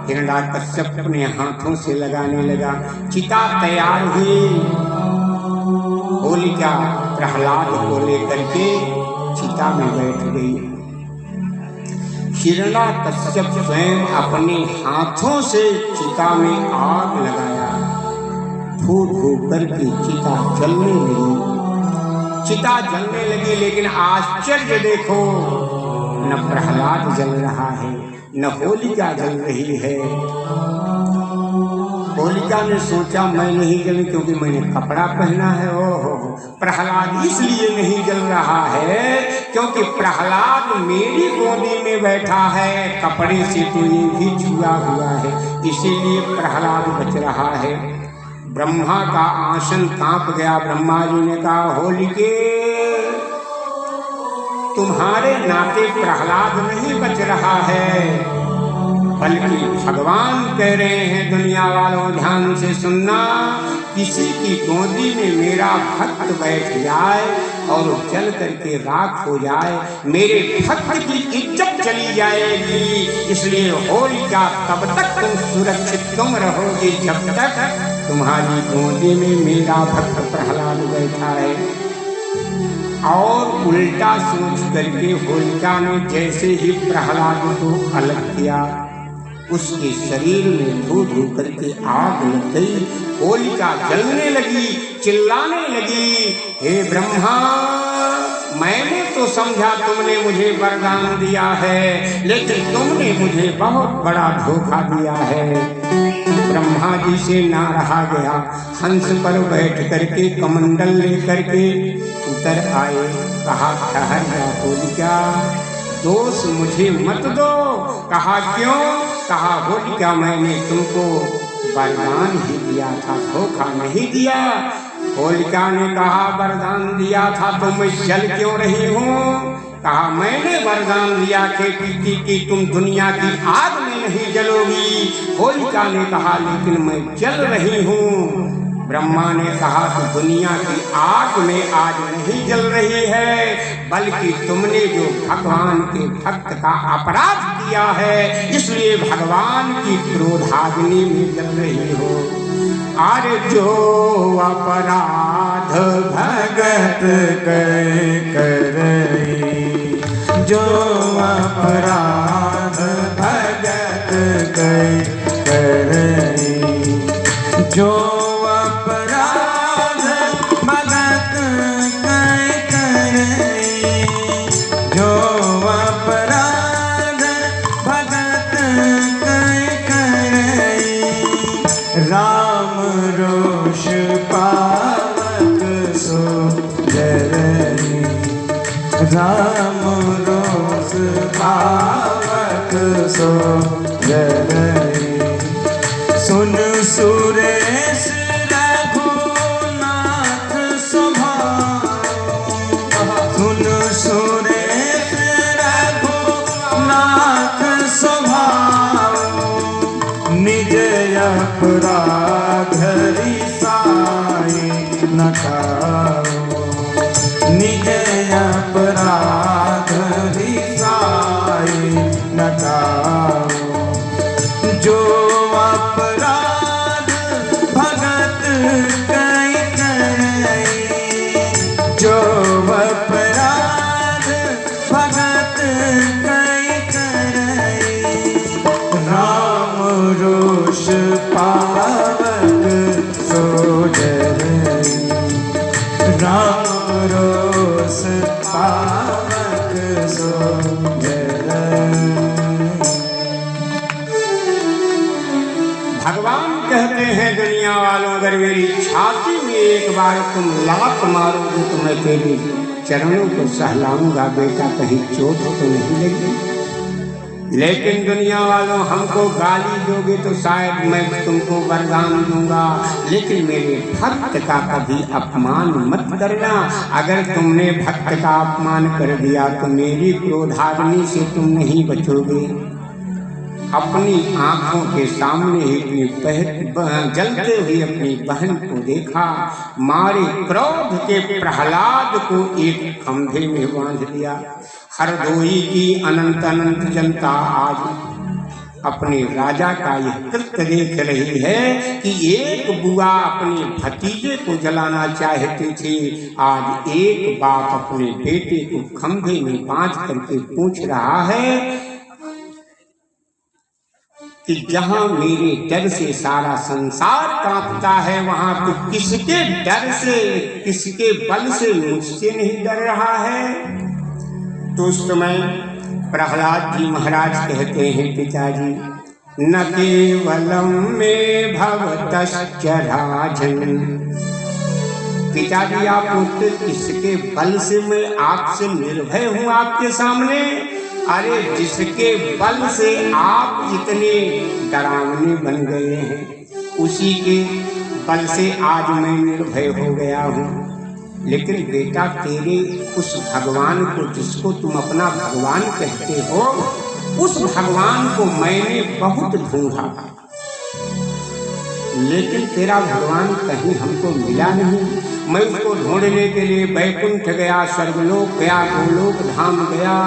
हिरण्याकश्यप अपने हाथों से लगाने लगा। चिता तैयार हुई, होलिका प्रहलाद को लेकर के चिता में बैठ गई। हिरण्याकश्यप स्वयं अपने हाथों से चिता में आग लगाया, फूट फूट करके चिता जलने लगी। चिता जलने लगी लेकिन आश्चर्य देखो, न प्रहलाद जल रहा है न होलिका जल रही है। होलिका ने सोचा मैं नहीं जलूं क्योंकि मैंने कपड़ा पहना है। ओहो, प्रहलाद इसलिए नहीं जल रहा है क्योंकि प्रहलाद मेरी गोदी में बैठा है, कपड़े से तो ये भी छुआ हुआ है, इसीलिए प्रहलाद बच रहा है। ब्रह्मा का आसन कांप गया। ब्रह्मा जी ने कहा, होलिके तुम्हारे नाते प्रहलाद नहीं बच रहा है, बल्कि भगवान कह रहे हैं, दुनिया वालों ध्यान से सुनना, किसी की गोदी में मेरा भक्त बैठ जाए और जल करके राख हो जाए, मेरे भक्त की इज्जत चली जाएगी। इसलिए होलिका तब तक तुम सुरक्षित तुम रहोगी जब तक तुम्हारी गोदी में मेरा भक्त प्रहलाद बैठा है। और उल्टा सोच करके होलिका ने जैसे ही प्रहलाद को अलग किया, उसके शरीर में धू धू करके आग लग गई। होलिका जलने लगी, चिल्लाने लगी, हे ब्रह्मा, मैंने तो समझा तुमने मुझे वरदान दिया है, लेकिन तुमने मुझे बहुत बड़ा धोखा दिया है। ब्रह्मा जी से ना रहा गया, हंस पर बैठ करके कमंडल लेकर के उतर आए। कहा, ठहर जा होलिका, दोष मुझे मत दो। कहा, क्यों? कहा, होलिका मैंने तुमको वरदान ही दिया था, धोखा नहीं दिया। होलिका ने कहा, वरदान दिया था तो मैं जल क्यों रही हूँ? कहा, मैंने वरदान दिया कि तुम दुनिया की आग में नहीं जलोगी। होलिका ने कहा, लेकिन मैं जल रही हूँ। ब्रह्मा ने कहा, तो दुनिया की आग में आज नहीं जल रही है, बल्कि तुमने जो भगवान के भक्त का अपराध किया है, इसलिए भगवान की क्रोधाग्नि में जल रही हो। अरे जो अपराध भगत करई, जो अपराध भगत करई, जो अपराध भगत करई, जो अपराध भगत करई, राम रोष पावक सो जरई, राम रोष पावक सो जरई। सुन सुरेश रघुनाथ स्वभाव, सुन सुरेश रघुनाथ स्वभाव, निज अपराध रिसाई न खाओ, निज अपराध रिसाई न खाओ, जो अपराध पावक सो भगवान कहते हैं दुनिया वालों, अगर मेरी छाती में एक बार तुम लात मारोगे तो मैं तेरे चरणों को सहलाऊंगा, बेटा कहीं चोट तो नहीं लगी। लेकिन दुनिया वालों, हमको गाली दोगे तो शायद मैं तुमको वरदान दूंगा, लेकिन मेरे भक्त का कभी अपमान मत करना। अगर तुमने भक्त का अपमान कर दिया तो मेरी क्रोधाग्नि से तुम नहीं बचोगे। अपनी आंखों के सामने ही जलते हुए अपनी बहन को देखा, मारे क्रोध के प्रहलाद को एक खंभे में बांध दिया। हरदोई की अनंत अनंत जनता आज अपने राजा का यह कृत्य देख रही है कि एक बुआ अपने भतीजे को जलाना चाहते थे, आज एक बाप अपने बेटे को खंभे में बांध करके पूछ रहा है कि जहां मेरे डर से सारा संसार कांपता है, वहां तो किसके डर से, किसके बल से मुझसे नहीं डर रहा है। तो उस समय प्रहलाद जी महाराज कहते हैं, पिताजी न केवलम में भवतश्च राजन, पिताजी आप पूछते किसके बल से मैं आपसे निर्भय हूँ आपके सामने। अरे जिसके बल से आप इतने डरावने बन गए हैं, उसी के बल से आज मैं निर्भय हो गया हूँ। लेकिन बेटा तेरे उस भगवान को, जिसको तुम अपना भगवान कहते हो, उस भगवान को मैंने बहुत ढूंढा, लेकिन तेरा भगवान कहीं हमको मिला नहीं। मैं उसको ढूंढने के लिए बैकुंठ गया, स्वर्गलोक गया, गोलोक धाम गया,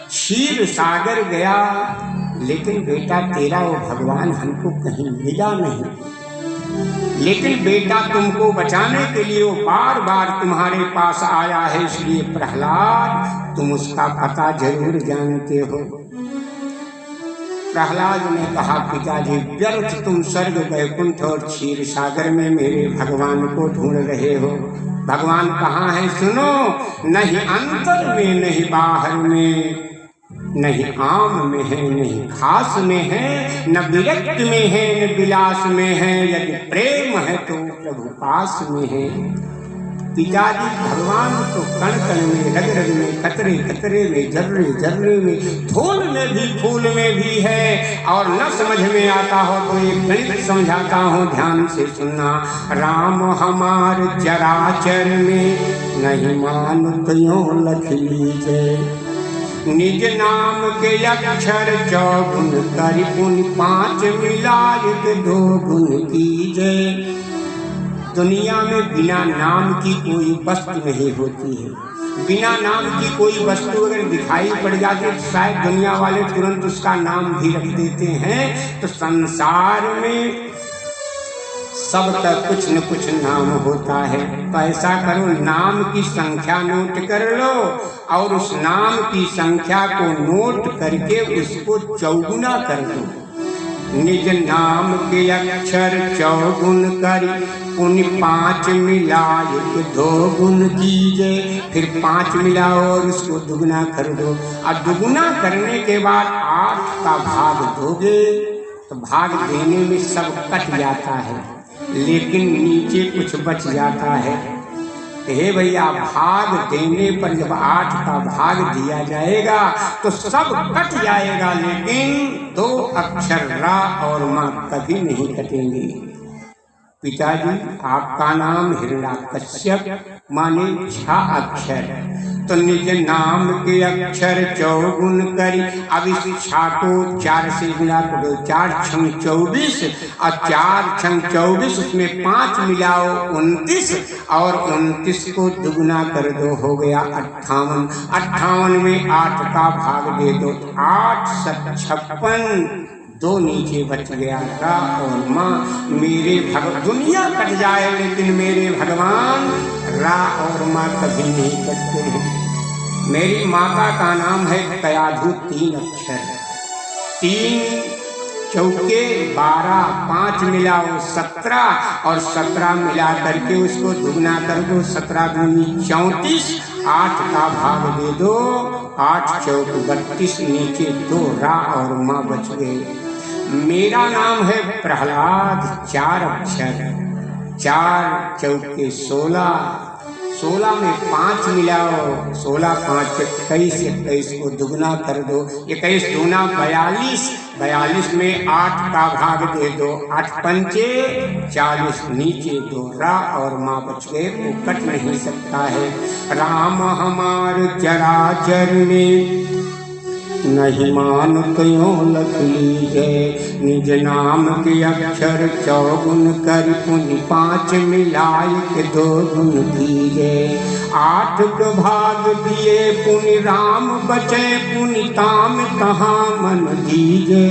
क्षीर सागर गया, लेकिन बेटा तेरा वो भगवान हमको कहीं मिला नहीं। लेकिन बेटा तुमको बचाने के लिए वो बार बार तुम्हारे पास आया है, इसलिए प्रहलाद तुम उसका पता जरूर जानते हो। प्रहलाद ने कहा, पिताजी व्यर्थ तुम स्वर्ग वैकुंठ और क्षीर सागर में मेरे भगवान को ढूंढ रहे हो। भगवान कहाँ है सुनो, नहीं अंतर में नहीं बाहर में, नहीं आम में है नहीं खास में है, न विरक्त में है न विलास में है, यदि प्रेम है तो प्रभु पास में है। पिताजी भगवान तो कण कण में, रग रग में, कतरे कतरे में, जर्रे जर्रे में, धूल में भी फूल में भी है। और न समझ में आता हो तो एक गणित समझाता हूँ, ध्यान से सुनना। राम हमार चराचर में, नहीं मानुत यों लख लीजिए। निज नाम के अक्षर चौगुन करि पुनि, पांच मिलायक दो गुण कीजे। दुनिया में बिना नाम की कोई वस्तु नहीं होती है। बिना नाम की कोई वस्तु अगर दिखाई पड़ जाती है तो शायद दुनिया वाले तुरंत उसका नाम भी रख देते हैं। तो संसार में सबका कुछ न कुछ नाम होता है। तो ऐसा करो, नाम की संख्या नोट कर लो और उस नाम की संख्या को नोट करके उसको चौगुना कर दो। निज नाम के अक्षर चौगुन करी, पुनि पांच मिलाए दो गुण कीजे। फिर पांच मिलाओ और उसको दुगुना कर दो। और दुगुना करने के बाद 8 का भाग दोगे तो भाग देने में सब कट जाता है, लेकिन नीचे कुछ बच जाता है। हे भैया, भाग देने पर जब 8 का भाग दिया जाएगा तो सब कट जाएगा, लेकिन 2 अक्षर रा और मां कभी नहीं कटेंगे। पिताजी आपका नाम हिरण्याकश्यप माने 6 अक्षर, तो निज नाम के अक्षर चौगुन करी। अब इस 6 को 4 से गुणा करो, 4 छंग 24 और 4 छंग 24, उसमें 5 मिलाओ 29 और 29 को दुगुना कर दो, हो गया 58। 58 में 8 का भाग दे दो, 8 7 56, 2 नीचे बच गया रा और माँ। मेरे दुनिया कट जाए लेकिन मेरे भगवान रा और माँ कभी नहीं कटते हैं। मेरी माता का नाम है कयाधु, 3 अक्षर। 3 चौके 12, 5 मिलाओ 17 और 17 मिला करके उसको दुगना कर दो, 17 दूनी 34, 8 का भाग दे दो, 8 चौक 32, नीचे 2 रा और माँ बच गए। मेरा नाम है प्रहलाद, 4 अक्षर, 4 चौके 16, 16 में 5 मिलाओ, 16 5 21, 21 को दुगना कर दो, 21 दूना 42, 42 में 8 का भाग दे दो, 8 पंचे 40, नीचे 2 रा और माँ बच गए, वो कट नहीं सकता है। राम हमार चराचर में नहीं मानत यो लख लीजे, निज नाम के अक्षर 4 गुण कर पुनि 5 मिलाय के 2 गुण दीजे। 8 को भाग दिए पुनि राम बचे, पुनि ताम कहाँ मन दीजे।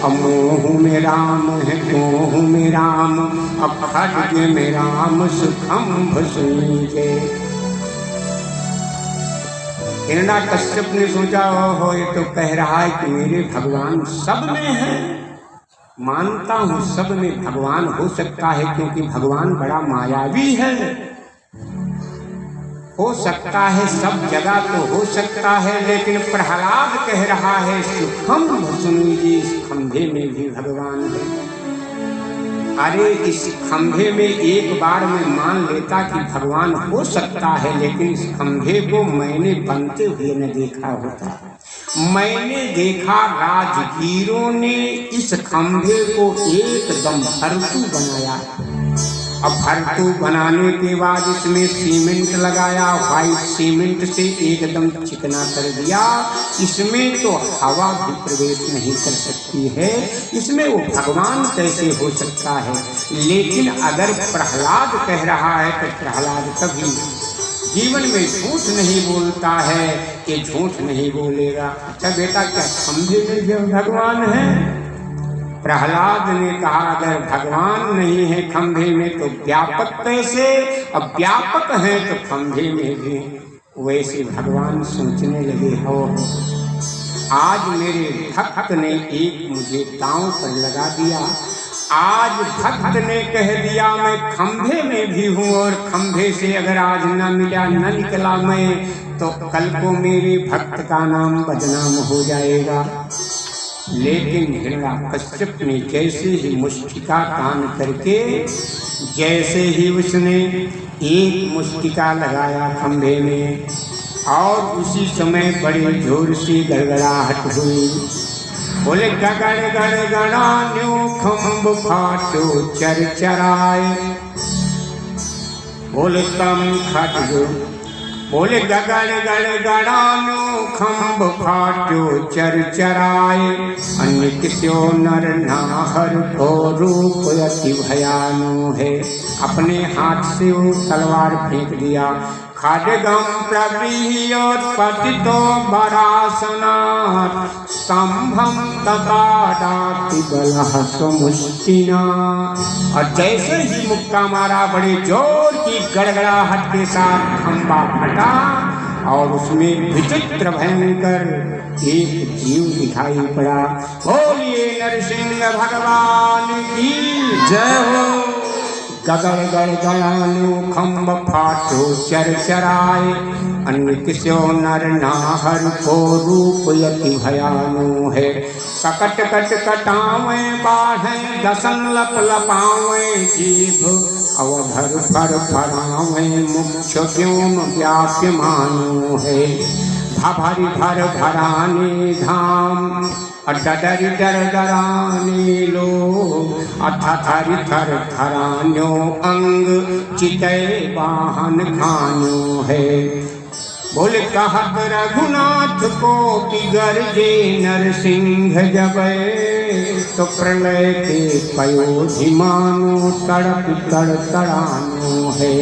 अमोह में राम है मोह में राम, अब खड्ग में राम सुखम भसुनीजे। हिरण्यकश्यप ने सोचा हो ये तो कह रहा है कि मेरे भगवान सब में है। मानता हूँ सब में भगवान हो सकता है, क्योंकि भगवान बड़ा मायावी है। हो सकता है सब जगह तो हो सकता है, लेकिन प्रहलाद कह रहा है सुखम भसुनी जी, इस खंभे में भी भगवान है। अरे इस खंभे में एक बार मैं मान लेता कि भगवान हो सकता है, लेकिन इस खंभे को मैंने बनते हुए न देखा होता। मैंने देखा राजगीरों ने इस खंभे को एकदम भरतू बनाया। अब भरतू बनाने के बाद इसमें सीमेंट लगाया, व्हाइट सीमेंट से एकदम चिकना कर दिया। इसमें तो हवा भी प्रवेश नहीं कर सकती है, इसमें वो भगवान कैसे हो सकता है। लेकिन अगर प्रहलाद कह रहा है तो प्रहलाद कभी जीवन में झूठ नहीं बोलता है, ये झूठ नहीं बोलेगा। अच्छा बेटा, क्या खंभे में जो भगवान है? प्रहलाद ने कहा अगर भगवान नहीं है खंभे में तो व्यापक कैसे? अब व्यापक है तो खंभे में भी वैसे भगवान सोचने लगे हो। आज मेरे भक्त ने एक मुझे दांव पर लगा दिया। आज भक्त ने कह दिया मैं खंभे में भी हूँ, और खंभे से अगर आज न मिला न निकला मैं, तो कल को मेरे भक्त का नाम बदनाम हो जाएगा। लेकिन हिरण्यकश्यप ने जैसे ही मुष्टिका तान करके, जैसे ही उसने एक मुष्टिका लगाया खंभे में, और उसी समय बड़े जोर से गड़गड़ाहट हुई। बोले गगड़ गड़ गड़ान्यो खंभ फाटो चरचराए। बोले तम खड्ग, बोले गगड़ गड़ गड़ान्यो खंभ फाटो चरचराए। अन्य किस्यो नर नाहर को रूप अति भयानो है। अपने हाथ से वो तलवार फेंक दिया। खड्गम प्रबृह्योत्पतितो वरासनात् स्तंभं तताडाति बलः स्वमुष्टिना। और जैसे ही मुक्का मारा, बड़े जोर की गड़गड़ाहट के साथ खंभा फटा, और उसमें विचित्र भयंकर एक जीव दिखाई पड़ा। बोलिए नरसिंह भगवान की जय हो। गगड़ गड़ गयानु खंभ फाटो चरचराए। अन्य किस्यो नर नाहर को रूप अति भयानो है। सकट कट कटावे बाढ़े दसन लप लपावे जीभ। अवधर फर फरावे मुक्ष व्योम व्याप्यमानो है। भभरि भर भराने धाम, डडरि डर डराने लो। अथथरि थर थरान्यो अंग, चितय वाहन खानो है। बोले कहत रघुनाथ को कि गरजे नरसिंह जबै। तो प्रलय के पयोधि मानो तड़प तड़तड़ानो है।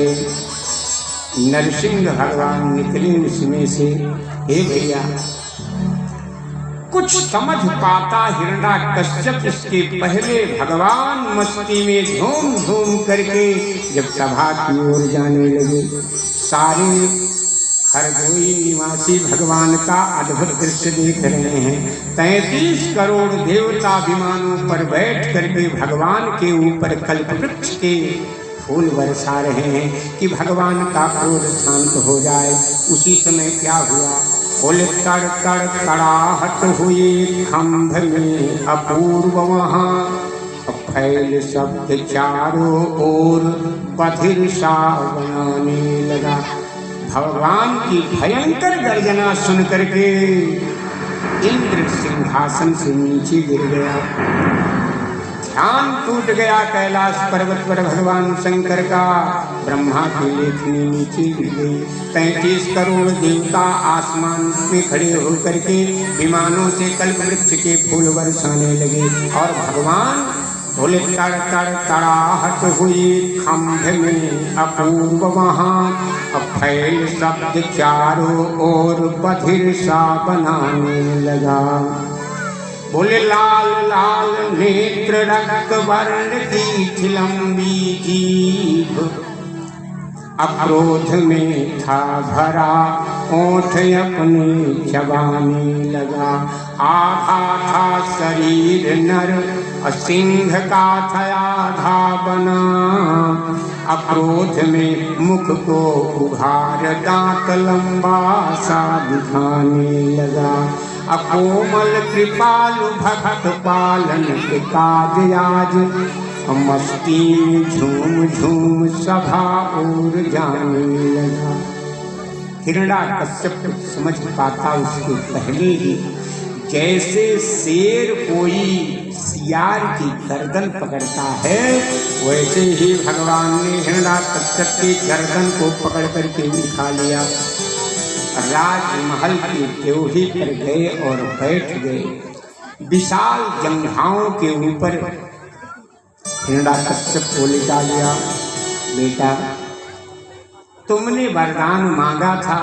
नरसिंह भगवान निकले उसमें से। हे भैया, कुछ समझ पाता हिरण्यकश्यप इसके पहले भगवान मस्ती में झूम झूम करके जब सभा की ओर जाने लगे, सारे हरदोई निवासी भगवान का अद्भुत दृश्य देख रहे हैं। 33 करोड़ देवता विमानों पर बैठ करके भगवान के ऊपर कल्पवृक्ष के फूल बरसा रहे हैं कि भगवान का क्रोध शांत हो जाए। उसी समय क्या हुआ, बोले तड़ तड़ तड़ाहट हुई खंभ में अपूर्व वहाँ, फैल शब्द चारों ओर बधिर सा बनाने लगा। भगवान की भयंकर गर्जना सुन करके इंद्र सिंहासन से नीचे गिर गया। ध्यान टूट गया कैलाश पर्वत पर भगवान शंकर का। ब्रह्मा की लेखनी नीचे गिर गई। 33 करोड़ देवता आसमान में खड़े होकर के विमानों से कल्पवृक्ष के फूल बरसाने लगे और भगवान बोले तड़ तड़ तड़ाहट हुई खंभ में अपूर्व वहाँ, फैल शब्द चारों ओर बधिर सा बनाने लगा। बोले लाल लाल नेत्र रक्त वर्ण की थी लंबी जीभ, अक्रोध में था भरा ओठ अपने चबाने लगा। आधा था शरीर नर सिंह का था आधा बना, अक्रोध में मुख को उघार दांत लंबा सा दिखाने लगा। अकोमल कृपालु भक्त पालन के काज आज, मस्ती में झूम झूम सभा और जाने लगा। हिरण्याकश्यप समझ पाता उसके पहले ही, जैसे शेर कोई सियार की गर्दन पकड़ता है, वैसे ही भगवान ने हिरण्याकश्यप की गर्दन को पकड़ करके उठा लिया। राजमहल की ड्योढ़ी पर गए और बैठ गए। विशाल जंघाओं के ऊपर हिरण्याकश्यप को लिटा लिया। बेटा, तुमने वरदान मांगा था,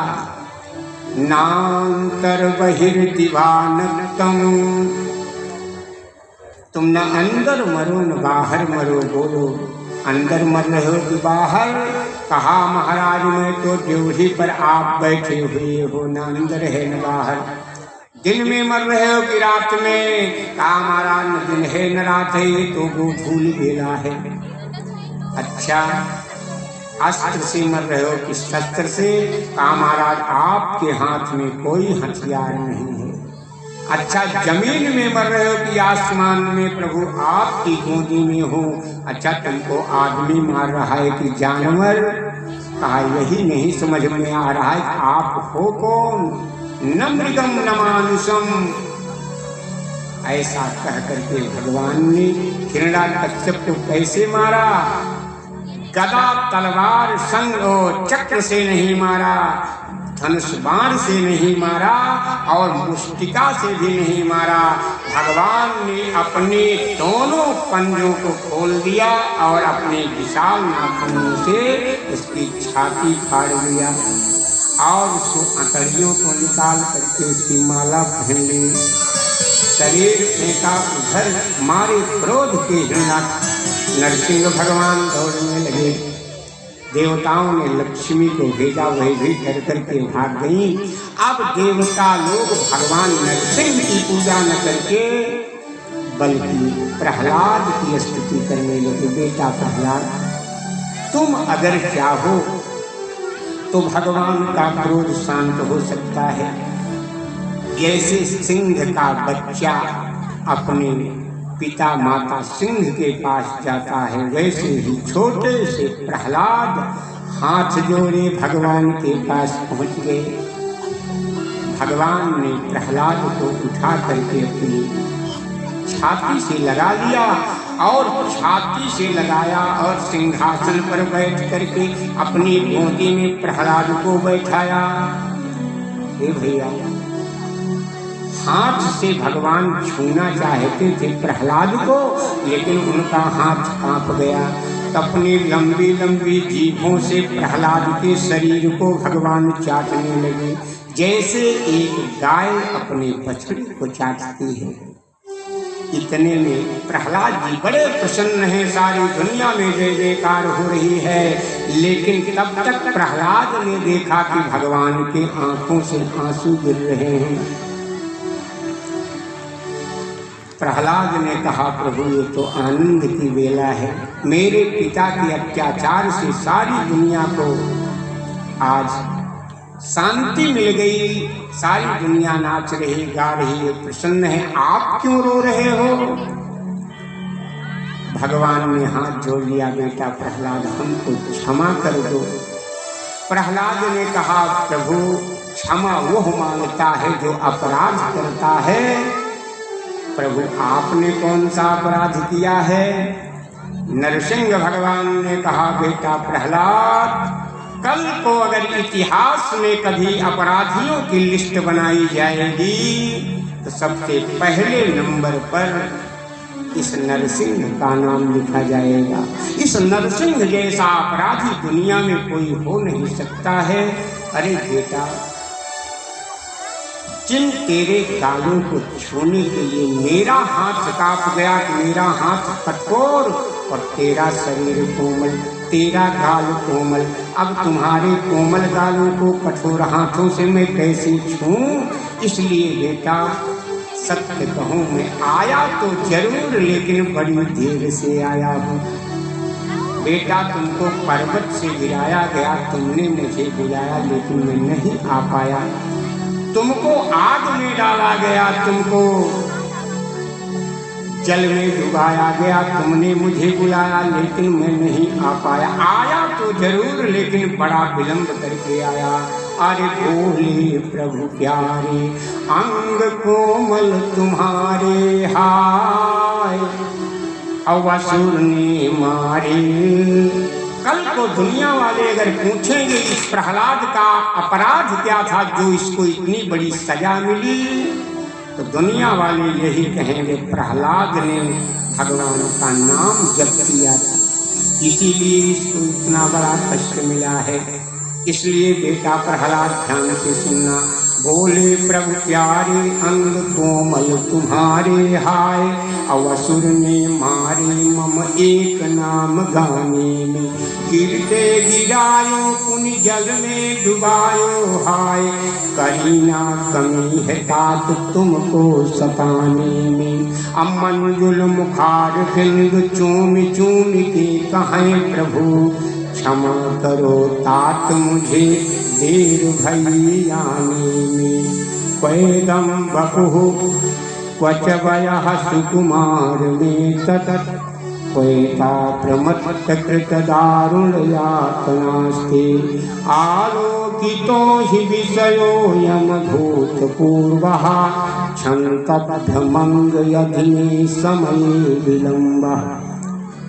नांतर बहिर्दिवानक्तम, तुम न अंदर मरो न बाहर मरो। बोलो, अंदर मर रहे हो कि बाहर? कहा महाराज मैं तो ड्योढ़ी पर आप बैठे हुए हो, न अंदर है न बाहर। दिन में मर रहे हो कि रात में? कहा महाराज न दिन है न रात है, ये तो गोधूली बेला है। अच्छा, अस्त्र से मर रहे हो कि शस्त्र से? कहा महाराज आपके हाथ में कोई हथियार नहीं है। अच्छा, जमीन में मर रहे हो कि आसमान में? प्रभु आपकी गोदी में हो। अच्छा, तुमको आदमी मार रहा है कि जानवर? कहा यही नहीं समझ में आ रहा है आप हो कौन? न मृगम न मानुषम। ऐसा कह करके भगवान ने हिरण्याकश्यप को कैसे मारा? गदा तलवार संग और चक्र से नहीं मारा, धनुष बाण से नहीं मारा और मुष्टिका से भी नहीं मारा। भगवान ने अपने दोनों पंजों को खोल दिया और अपने विशाल नाखूनों से उसकी छाती फाड़ दिया और उसको अंतड़ियों को निकाल करके उसकी माला पहन ली। शरीर फेंका उधर, मारे क्रोध के नरसिंह भगवान दौड़ने लगे। देवताओं ने लक्ष्मी को भेजा, वही भी कर करके भाग गई। अब देवता लोग भगवान नरसिंह की पूजा न करके बल्कि प्रहलाद की स्तुति करने लगे। बेटा प्रहलाद, तुम अगर चाहो तो भगवान का क्रोध शांत हो सकता है। जैसे सिंह का बच्चा अपने पिता माता सिंह के पास जाता है, वैसे ही छोटे से प्रहलाद हाथ जोड़े भगवान के पास पहुंच गए। भगवान ने प्रहलाद को उठा करके अपनी छाती से लगा लिया और छाती से लगाया और सिंहासन पर बैठ करके अपनी गोदी में प्रहलाद को बैठाया। हे भैया, हाथ से भगवान छूना चाहते थे प्रहलाद को, लेकिन उनका हाथ कांप गया। अपनी लंबी लंबी जीभों से प्रहलाद के शरीर को भगवान चाटने लगे, जैसे एक गाय अपने बछड़े को चाटती है। इतने में प्रहलाद जी बड़े प्रसन्न हैं, सारी दुनिया में जय जयकार हो रही है। लेकिन तब तक प्रहलाद ने देखा कि भगवान के आंखों से आंसू गिर रहे हैं। प्रहलाद ने कहा, प्रभु ये तो आनंद की वेला है, मेरे पिता के अत्याचार से सारी दुनिया को आज शांति मिल गई, सारी दुनिया नाच रही, गा रही है, प्रसन्न है, आप क्यों रो रहे हो? भगवान ने हाथ जोड़ लिया, बेटा प्रहलाद हमको क्षमा कर दो। प्रहलाद ने कहा, प्रभु क्षमा वो मांगता है जो अपराध करता है। प्रभु आपने कौन सा अपराध किया है? नरसिंह भगवान ने कहा, बेटा प्रहलाद कल को अगर इतिहास में कभी अपराधियों की लिस्ट बनाई जाएगी तो सबसे पहले नंबर पर इस नरसिंह का नाम लिखा जाएगा। इस नरसिंह जैसा अपराधी दुनिया में कोई हो नहीं सकता है। अरे बेटा, जिन तेरे गालों को छूने के लिए मेरा हाथ कांप गया, मेरा हाथ कठोर और तेरा शरीर कोमल, तेरा गाल कोमल, अब तुम्हारे कोमल गालों को कठोर हाथों से मैं कैसे छूं? इसलिए बेटा सत्य कहूं, मैं आया तो जरूर, लेकिन बड़ी देर से आया हूं। बेटा तुमको पर्वत से गिराया गया, तुमने मुझे बुलाया, लेकिन मैं नहीं आ पाया। तुमको आग में डाला गया, तुमको जल में डुबाया गया, तुमने मुझे बुलाया, लेकिन मैं नहीं आ पाया। आया तो जरूर, लेकिन बड़ा विलंब करके आया। अरे बोले प्रभु प्यारे, अंग कोमल तुम्हारे हाय, अवसुर ने मारे। कल को दुनिया वाले अगर पूछेंगे इस प्रहलाद का अपराध क्या था जो इसको इतनी बड़ी सजा मिली, तो दुनिया वाले यही कहेंगे प्रहलाद ने भगवान का नाम जप किया था, इसीलिए इसको इतना बड़ा कष्ट मिला है। इसलिए बेटा प्रहलाद ध्यान से सुनना। बोले प्रभु प्यारे, अंग कोमल तुम्हारे हाय, अवसुर ने मारे मम एक नाम गाने में, गिरते गिरायो पुनि जल में डुबायो हाय, कहीं ना कमी है तात तुमको सताने में। अमंजुल मुखार बिंद चूम चूम के कहें प्रभु, क्षमा करो तात मुझे देर भई आने में। क्वेदम बपुः क्वच वयः सुकुमार में ततः, क्वेता प्रमत्त कृत दारुण यातनास्ते, आलोकितो हि विषयो यम भूतपूर्वः, क्षन्तभ्रमंग यधि समय विलंबः।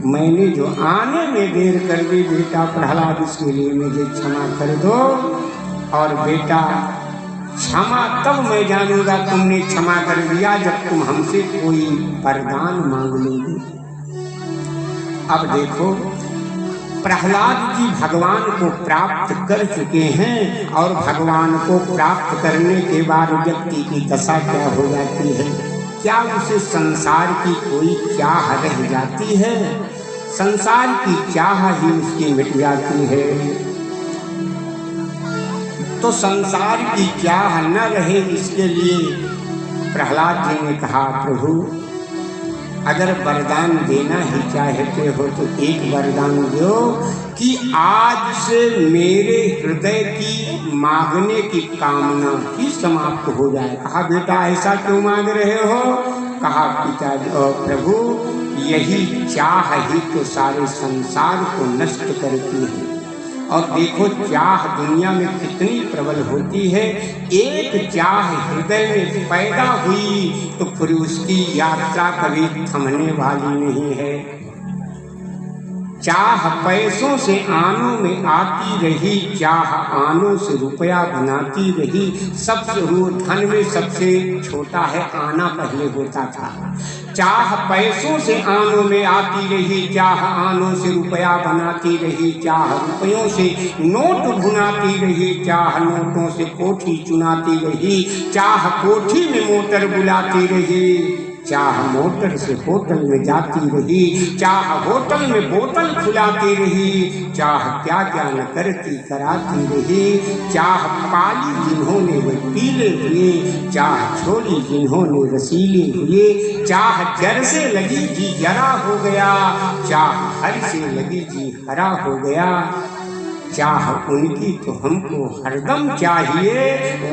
मैंने जो आने में देर कर दी बेटा प्रहलाद, इसके लिए मुझे क्षमा कर दो। और बेटा क्षमा तब मैं जानूंगा तुमने क्षमा कर दिया जब तुम हमसे कोई वरदान मांग लोगे। अब देखो प्रहलाद जी भगवान को प्राप्त कर चुके हैं, और भगवान को प्राप्त करने के बाद व्यक्ति की दशा क्या हो जाती है? क्या उसे संसार की कोई चाह रह जाती है? संसार की चाह ही उसकी मिट जाती है। तो संसार की चाह न रहे, इसके लिए प्रहलाद जी ने कहा, प्रभु अगर वरदान देना ही चाहते हो तो एक वरदान दो कि आज से मेरे हृदय की मांगने की कामना ही समाप्त हो जाए। कहा बेटा ऐसा क्यों मांग रहे हो? कहा पिता प्रभु यही चाह ही तो सारे संसार को नष्ट करती है। और देखो चाह दुनिया में कितनी प्रबल होती है। एक चाह हृदय में पैदा हुई तो फिर उसकी यात्रा कभी थमने वाली नहीं है। चाह पैसों से आनों में आती रही, चाह आनों से रुपया बनाती रही। सबसे धन में सबसे छोटा है आना पहले होता था। चाह पैसों से आनों में आती रही, चाह आनों से रुपया बनाती रही, चाह रुपयों से नोट भुनाती रही, चाह नोटों से कोठी चुनाती रही, चाह कोठी में मोटर बुलाती रही, चाह मोटर से होटल में जाती रही, चाह होटल में बोतल खुलाती रही, चाह क्या क्या न करती कराती रही, चाह पाली जिन्होंने वे पीले हुए, चाह छोड़ी जिन्होंने रसीले हुए, चाह जर से लगी जी जरा हो गया, चाह हर से लगी जी हरा हो गया, चाह उनकी तो हमको हरदम चाहिए,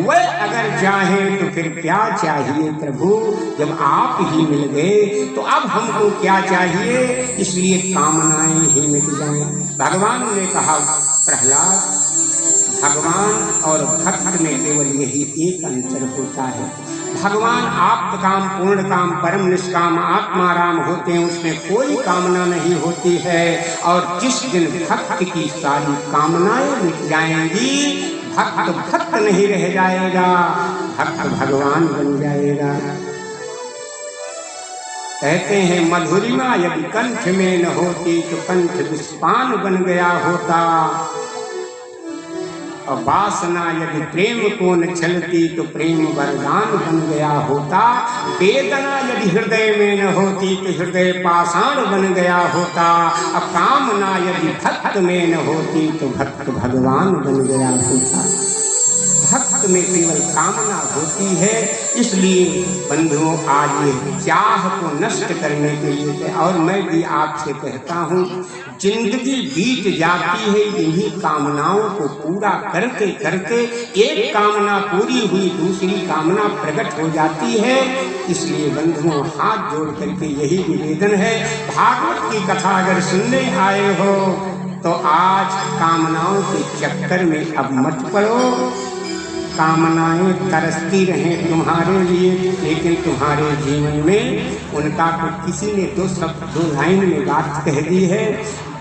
वह अगर चाहें तो फिर क्या चाहिए प्रभु, जब आप ही मिल गए तो अब हमको क्या चाहिए, इसलिए कामनाएं ही मिट जाएं। भगवान ने कहा प्रहलाद, भगवान और भक्त में केवल यही एक अंतर होता है, भगवान आप्त काम पूर्ण काम परम निष्काम आत्माराम होते हैं, उसमें कोई कामना नहीं होती है, और जिस दिन भक्त की सारी कामनाएं मिट जाएंगी, भक्त भक्त नहीं रह जाएगा, भक्त भगवान बन जाएगा। कहते हैं मधुरिमा यदि कंठ में न होती तो कंठ विस्पान बन गया होता, और वासना यदि प्रेम को न छलती तो प्रेम वरदान बन गया होता, वेदना यदि हृदय में न होती तो हृदय पाषाण बन गया होता, और कामना यदि भक्त में न होती तो भक्त भगवान बन गया होता। भक्त में केवल कामना होती है, इसलिए बंधुओं आज ये चाह को नष्ट करने के लिए, और मैं भी आपसे कहता हूँ, जिंदगी बीत जाती है इन्हीं कामनाओं को पूरा करते करते, एक कामना पूरी हुई दूसरी कामना प्रकट हो जाती है। इसलिए बंधुओं हाथ जोड़ करके यही निवेदन है, भागवत की कथा अगर सुनने आए हो तो आज कामनाओं के चक्कर में अब मत पड़ो, कामनाएं तरसती रहें तुम्हारे लिए, लेकिन तुम्हारे जीवन में उनका तो किसी ने दो लाइन में बात कह दी है,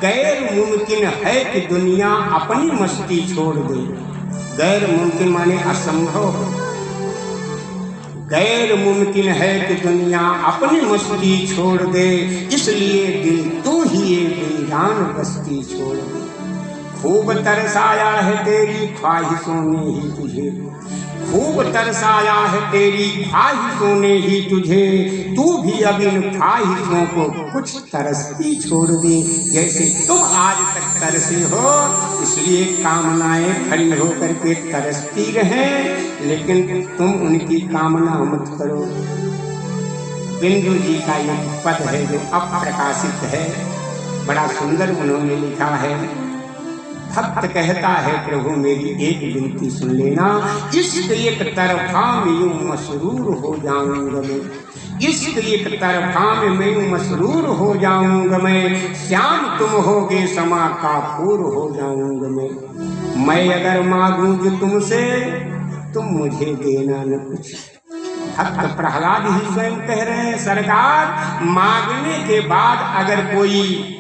गैर मुमकिन है कि दुनिया अपनी मस्ती छोड़ दे। गैर मुमकिन माने असंभव, गैर मुमकिन है कि दुनिया अपनी मस्ती छोड़ दे, इसलिए दिल तू ही ये वीरान बस्ती छोड़ दे। खूब तरसाया है तेरी ख्वाहिशों ने ही तुझे, खूब तरसाया है तेरी ख्वाहिशों ने ही तुझे, तू भी अब इन ख्वाहिशों को कुछ तरसती छोड़ दे, जैसे तुम आज तक तरसे हो। इसलिए कामनाएं खड़ी होकर के तरसती रहें, लेकिन तुम उनकी कामना मत करो। बिंदु जी का एक पद है जो अप्रकाशित है, बड़ा सुंदर उन्होंने लिखा है। भक्त कहता है प्रभु मेरी एक विनती सुन लेना, इश्क एक तरफा में यूं मसरूर हो जाऊंगा मैं, इश्क एक तरफा में मैं यूं मसरूर हो जाऊंगा मैं, श्याम तुम होगे समा काफूर हो जाऊंगा मैं अगर मांगूं जो तुमसे तुम मुझे देना न कुछ। भक्त प्रहलाद ही स्वयं कह रहे हैं, सरकार मांगने के बाद अगर कोई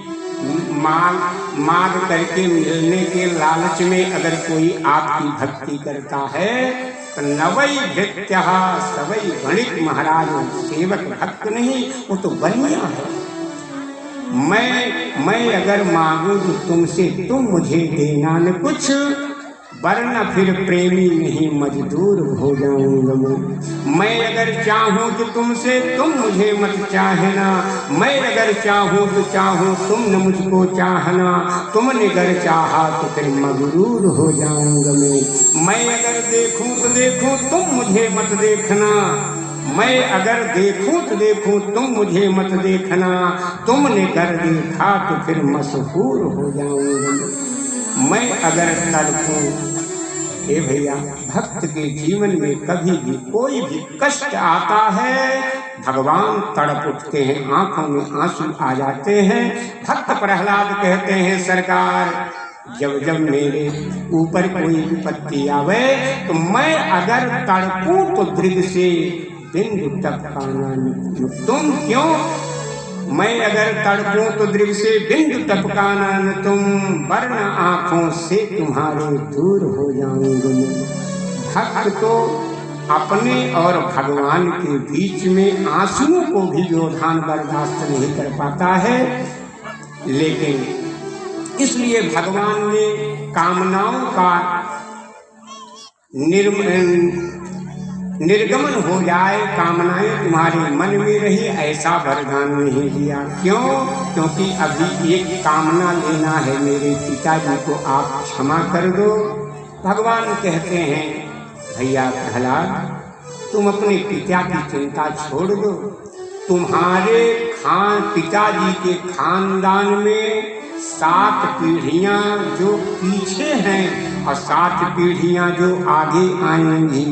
मांग करके मिलने के लालच में अगर कोई आपकी भक्ति करता है तो नवई भृत्य सवई गणित महाराज, सेवक भक्त नहीं, वो तो बनिया है। मैं अगर मांगू तो तुमसे तुम मुझे देना न कुछ, वरना फिर प्रेमी नहीं मजदूर हो जाऊंगा मैं अगर चाहूँ तो तुमसे तुम मुझे मत चाहना, मैं अगर चाहूँ तो चाहूँ तुम न मुझको चाहना, तुमने अगर चाहा तो फिर मगरूर हो जाऊंगा मैं अगर देखूँ तो देखूँ तुम मुझे मत देखना, मैं अगर देखूं तो देखूं तुम मुझे मत देखना, तुमने कर देखा तो फिर मशहूर हो जाऊंगा मैं अगर तड़पूं। हे भैया, भक्त के जीवन में कभी भी कोई भी कष्ट आता है, भगवान तड़प उठते हैं, आंखों में आंसू आ जाते हैं। भक्त प्रहलाद कहते हैं, सरकार जब जब मेरे ऊपर कोई विपत्ति आवे तो मैं अगर तड़पूं तो दृढ़ से बिंदु टपकाना न तुम, क्यों? मैं अगर तड़पूं तो दृढ़ से बिंदु टपकाना न तुम, वरना आंखों से तुम्हारे दूर हो जाऊंगा मैं। भक्त तो अपने और भगवान के बीच में आंसुओं को भी व्यवधान बर्दाश्त नहीं कर पाता है, लेकिन इसलिए भगवान ने निर्गमन हो जाए, कामनाएं तुम्हारे मन में रही, ऐसा वरदान नहीं दिया। क्यों? क्योंकि अभी एक कामना लेना है, मेरे पिताजी को आप क्षमा कर दो। भगवान कहते हैं, भैया प्रहलाद, तुम अपने पिता की चिंता छोड़ दो। तुम्हारे पिताजी के खानदान में 7 पीढ़ियां जो पीछे हैं और 7 पीढ़ियां जो आगे आएंगी,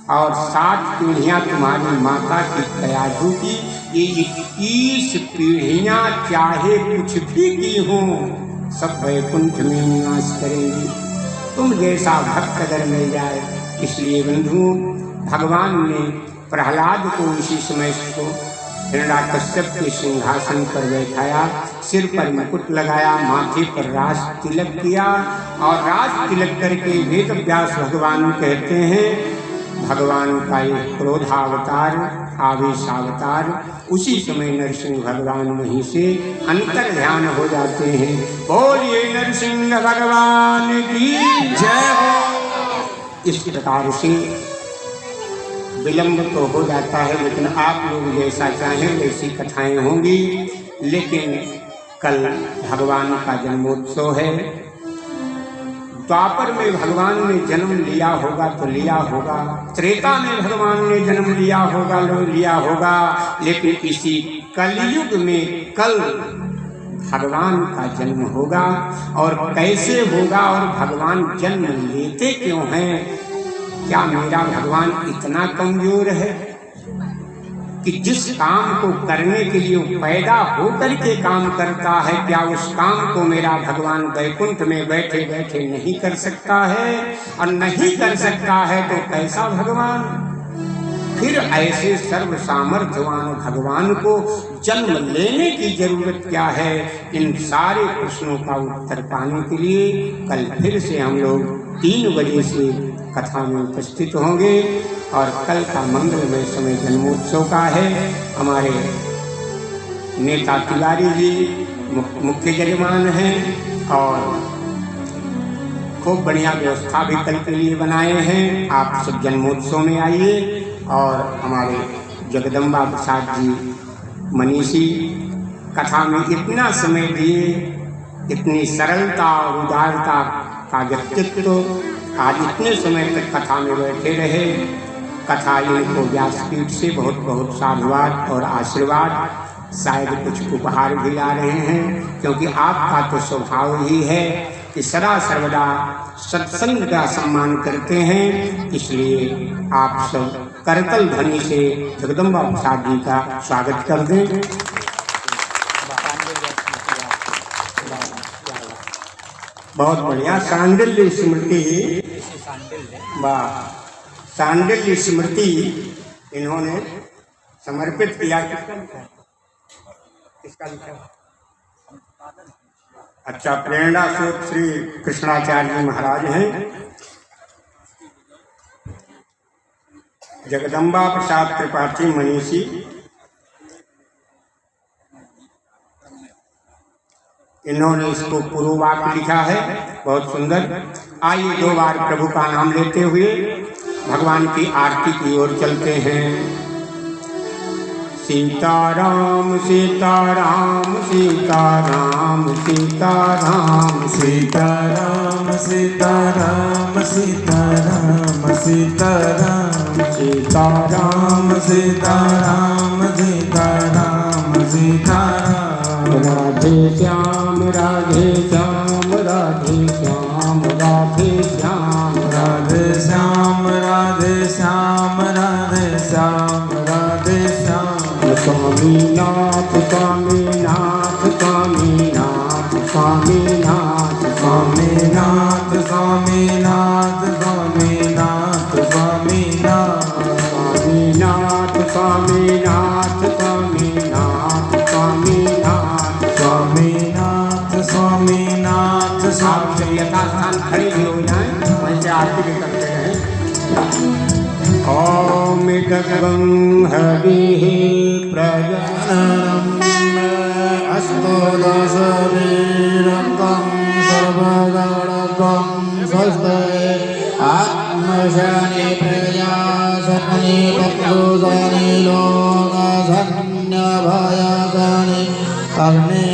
और 7 पीढ़ियां तुम्हारी माता की कयाधु की, ये 21 पीढ़ियां चाहे कुछ भी की हों, सब वैकुंठ में निवास करेंगी। तुम जैसा भक्त अगर मिल जाए। इसलिए बंधुओं, भगवान ने प्रहलाद को इसी समय को हिरण्यकश्यप के सिंहासन पर बैठाया, सिर पर मुकुट लगाया, माथे पर राज तिलक किया, और राज तिलक करके वेद व्यास भगवान कहते हैं, भगवान का एक क्रोधावतार, आवेशावतार, उसी समय नरसिंह भगवान वहीं से अंतर ध्यान हो जाते हैं। बोलिए नरसिंह भगवान की जय हो। इस प्रकार से विलंब तो हो जाता है, लेकिन आप लोग जैसा चाहें वैसी कथाएं होंगी। लेकिन कल भगवान का जन्मोत्सव है। द्वापर में भगवान ने जन्म लिया होगा तो लिया होगा, त्रेता में भगवान ने जन्म लिया होगा, लेकिन इसी कलयुग में कल भगवान का जन्म होगा। और कैसे होगा और भगवान जन्म लेते क्यों हैं? क्या मेरा भगवान इतना कमजोर है कि जिस काम को करने के लिए पैदा होकर के काम करता है, क्या उस काम को मेरा भगवान वैकुंठ में बैठे बैठे नहीं कर सकता है? और नहीं कर सकता है तो कैसा भगवान? फिर ऐसे सर्व सामर्थ्यवान भगवान को जन्म लेने की जरूरत क्या है? इन सारे प्रश्नों का उत्तर पाने के लिए कल फिर से हम लोग 3 बजे से कथा में उपस्थित होंगे। और कल का मंगलमय समय जन्मोत्सव का है। हमारे नेता तिवारी जी मुख्य यजमान हैं, और खूब बढ़िया व्यवस्था भी कल के लिए बनाए हैं। आप सब जन्मोत्सव में आइए। और हमारे जगदम्बा प्रसाद जी मनीषी कथा में इतना समय दिए, इतनी सरलता और उदारता का व्यक्तित्व, आज इतने समय तक कथा में बैठे रहे। कथा इनको व्यासपीठ से बहुत बहुत साधुवाद और आशीर्वाद, शायद कुछ उपहार भी ला रहे हैं, क्योंकि आपका तो स्वभाव ही है कि सदा सर्वदा सत्संग का सम्मान करते हैं। इसलिए आप सब करतल ध्वनि से जगदम्बा प्रसाद जी का स्वागत कर दें। बहुत बढ़िया। सांडिल्य स्मृति, वाह, सांडिल्य स्मृति इन्होंने समर्पित किया। किसका लिखा? अच्छा, प्रेरणा स्रोत श्री कृष्णाचार्य जी महाराज हैं। जगदम्बा प्रसाद त्रिपाठी मनीषी, इन्होंने इसको पूर्ववाक्य लिखा है, बहुत सुंदर। आइए 2 बार प्रभु का नाम लेते हुए भगवान की आरती की ओर चलते हैं। सीताराम सीताराम सीताराम सीताराम सीताराम सीताराम सीताराम सीताराम सीताराम सीताराम सीताराम सीताराम राधे श्याम राधे श्याम राधे श्याम राधे श्याम राधे श्याम राधे श्याम राधे श्याम राधे श्याम स्वामीनाथ स्वामीनाथ स्वामीनाथ स्वामीनाथ स्वामीनाथ स्वामीनाथ स्वामीनाथ स्वामीनाथ स्वामीनाथ स्वामीनाथ स्वामीनाथ स्वामीनाथ स्वामीनाथ स्वामीनाथ आप जब यथास्थान खड़े भी हो जाएं, वैसे आरती भी करते रहें। ओम गगं हरिः प्रजननम् अस्तो दशवीरकं सर्वगणकं स्वस्ते आत्मशनि प्रजा शनि पप्लुशनि लोकशन्यभयशनि अग्ने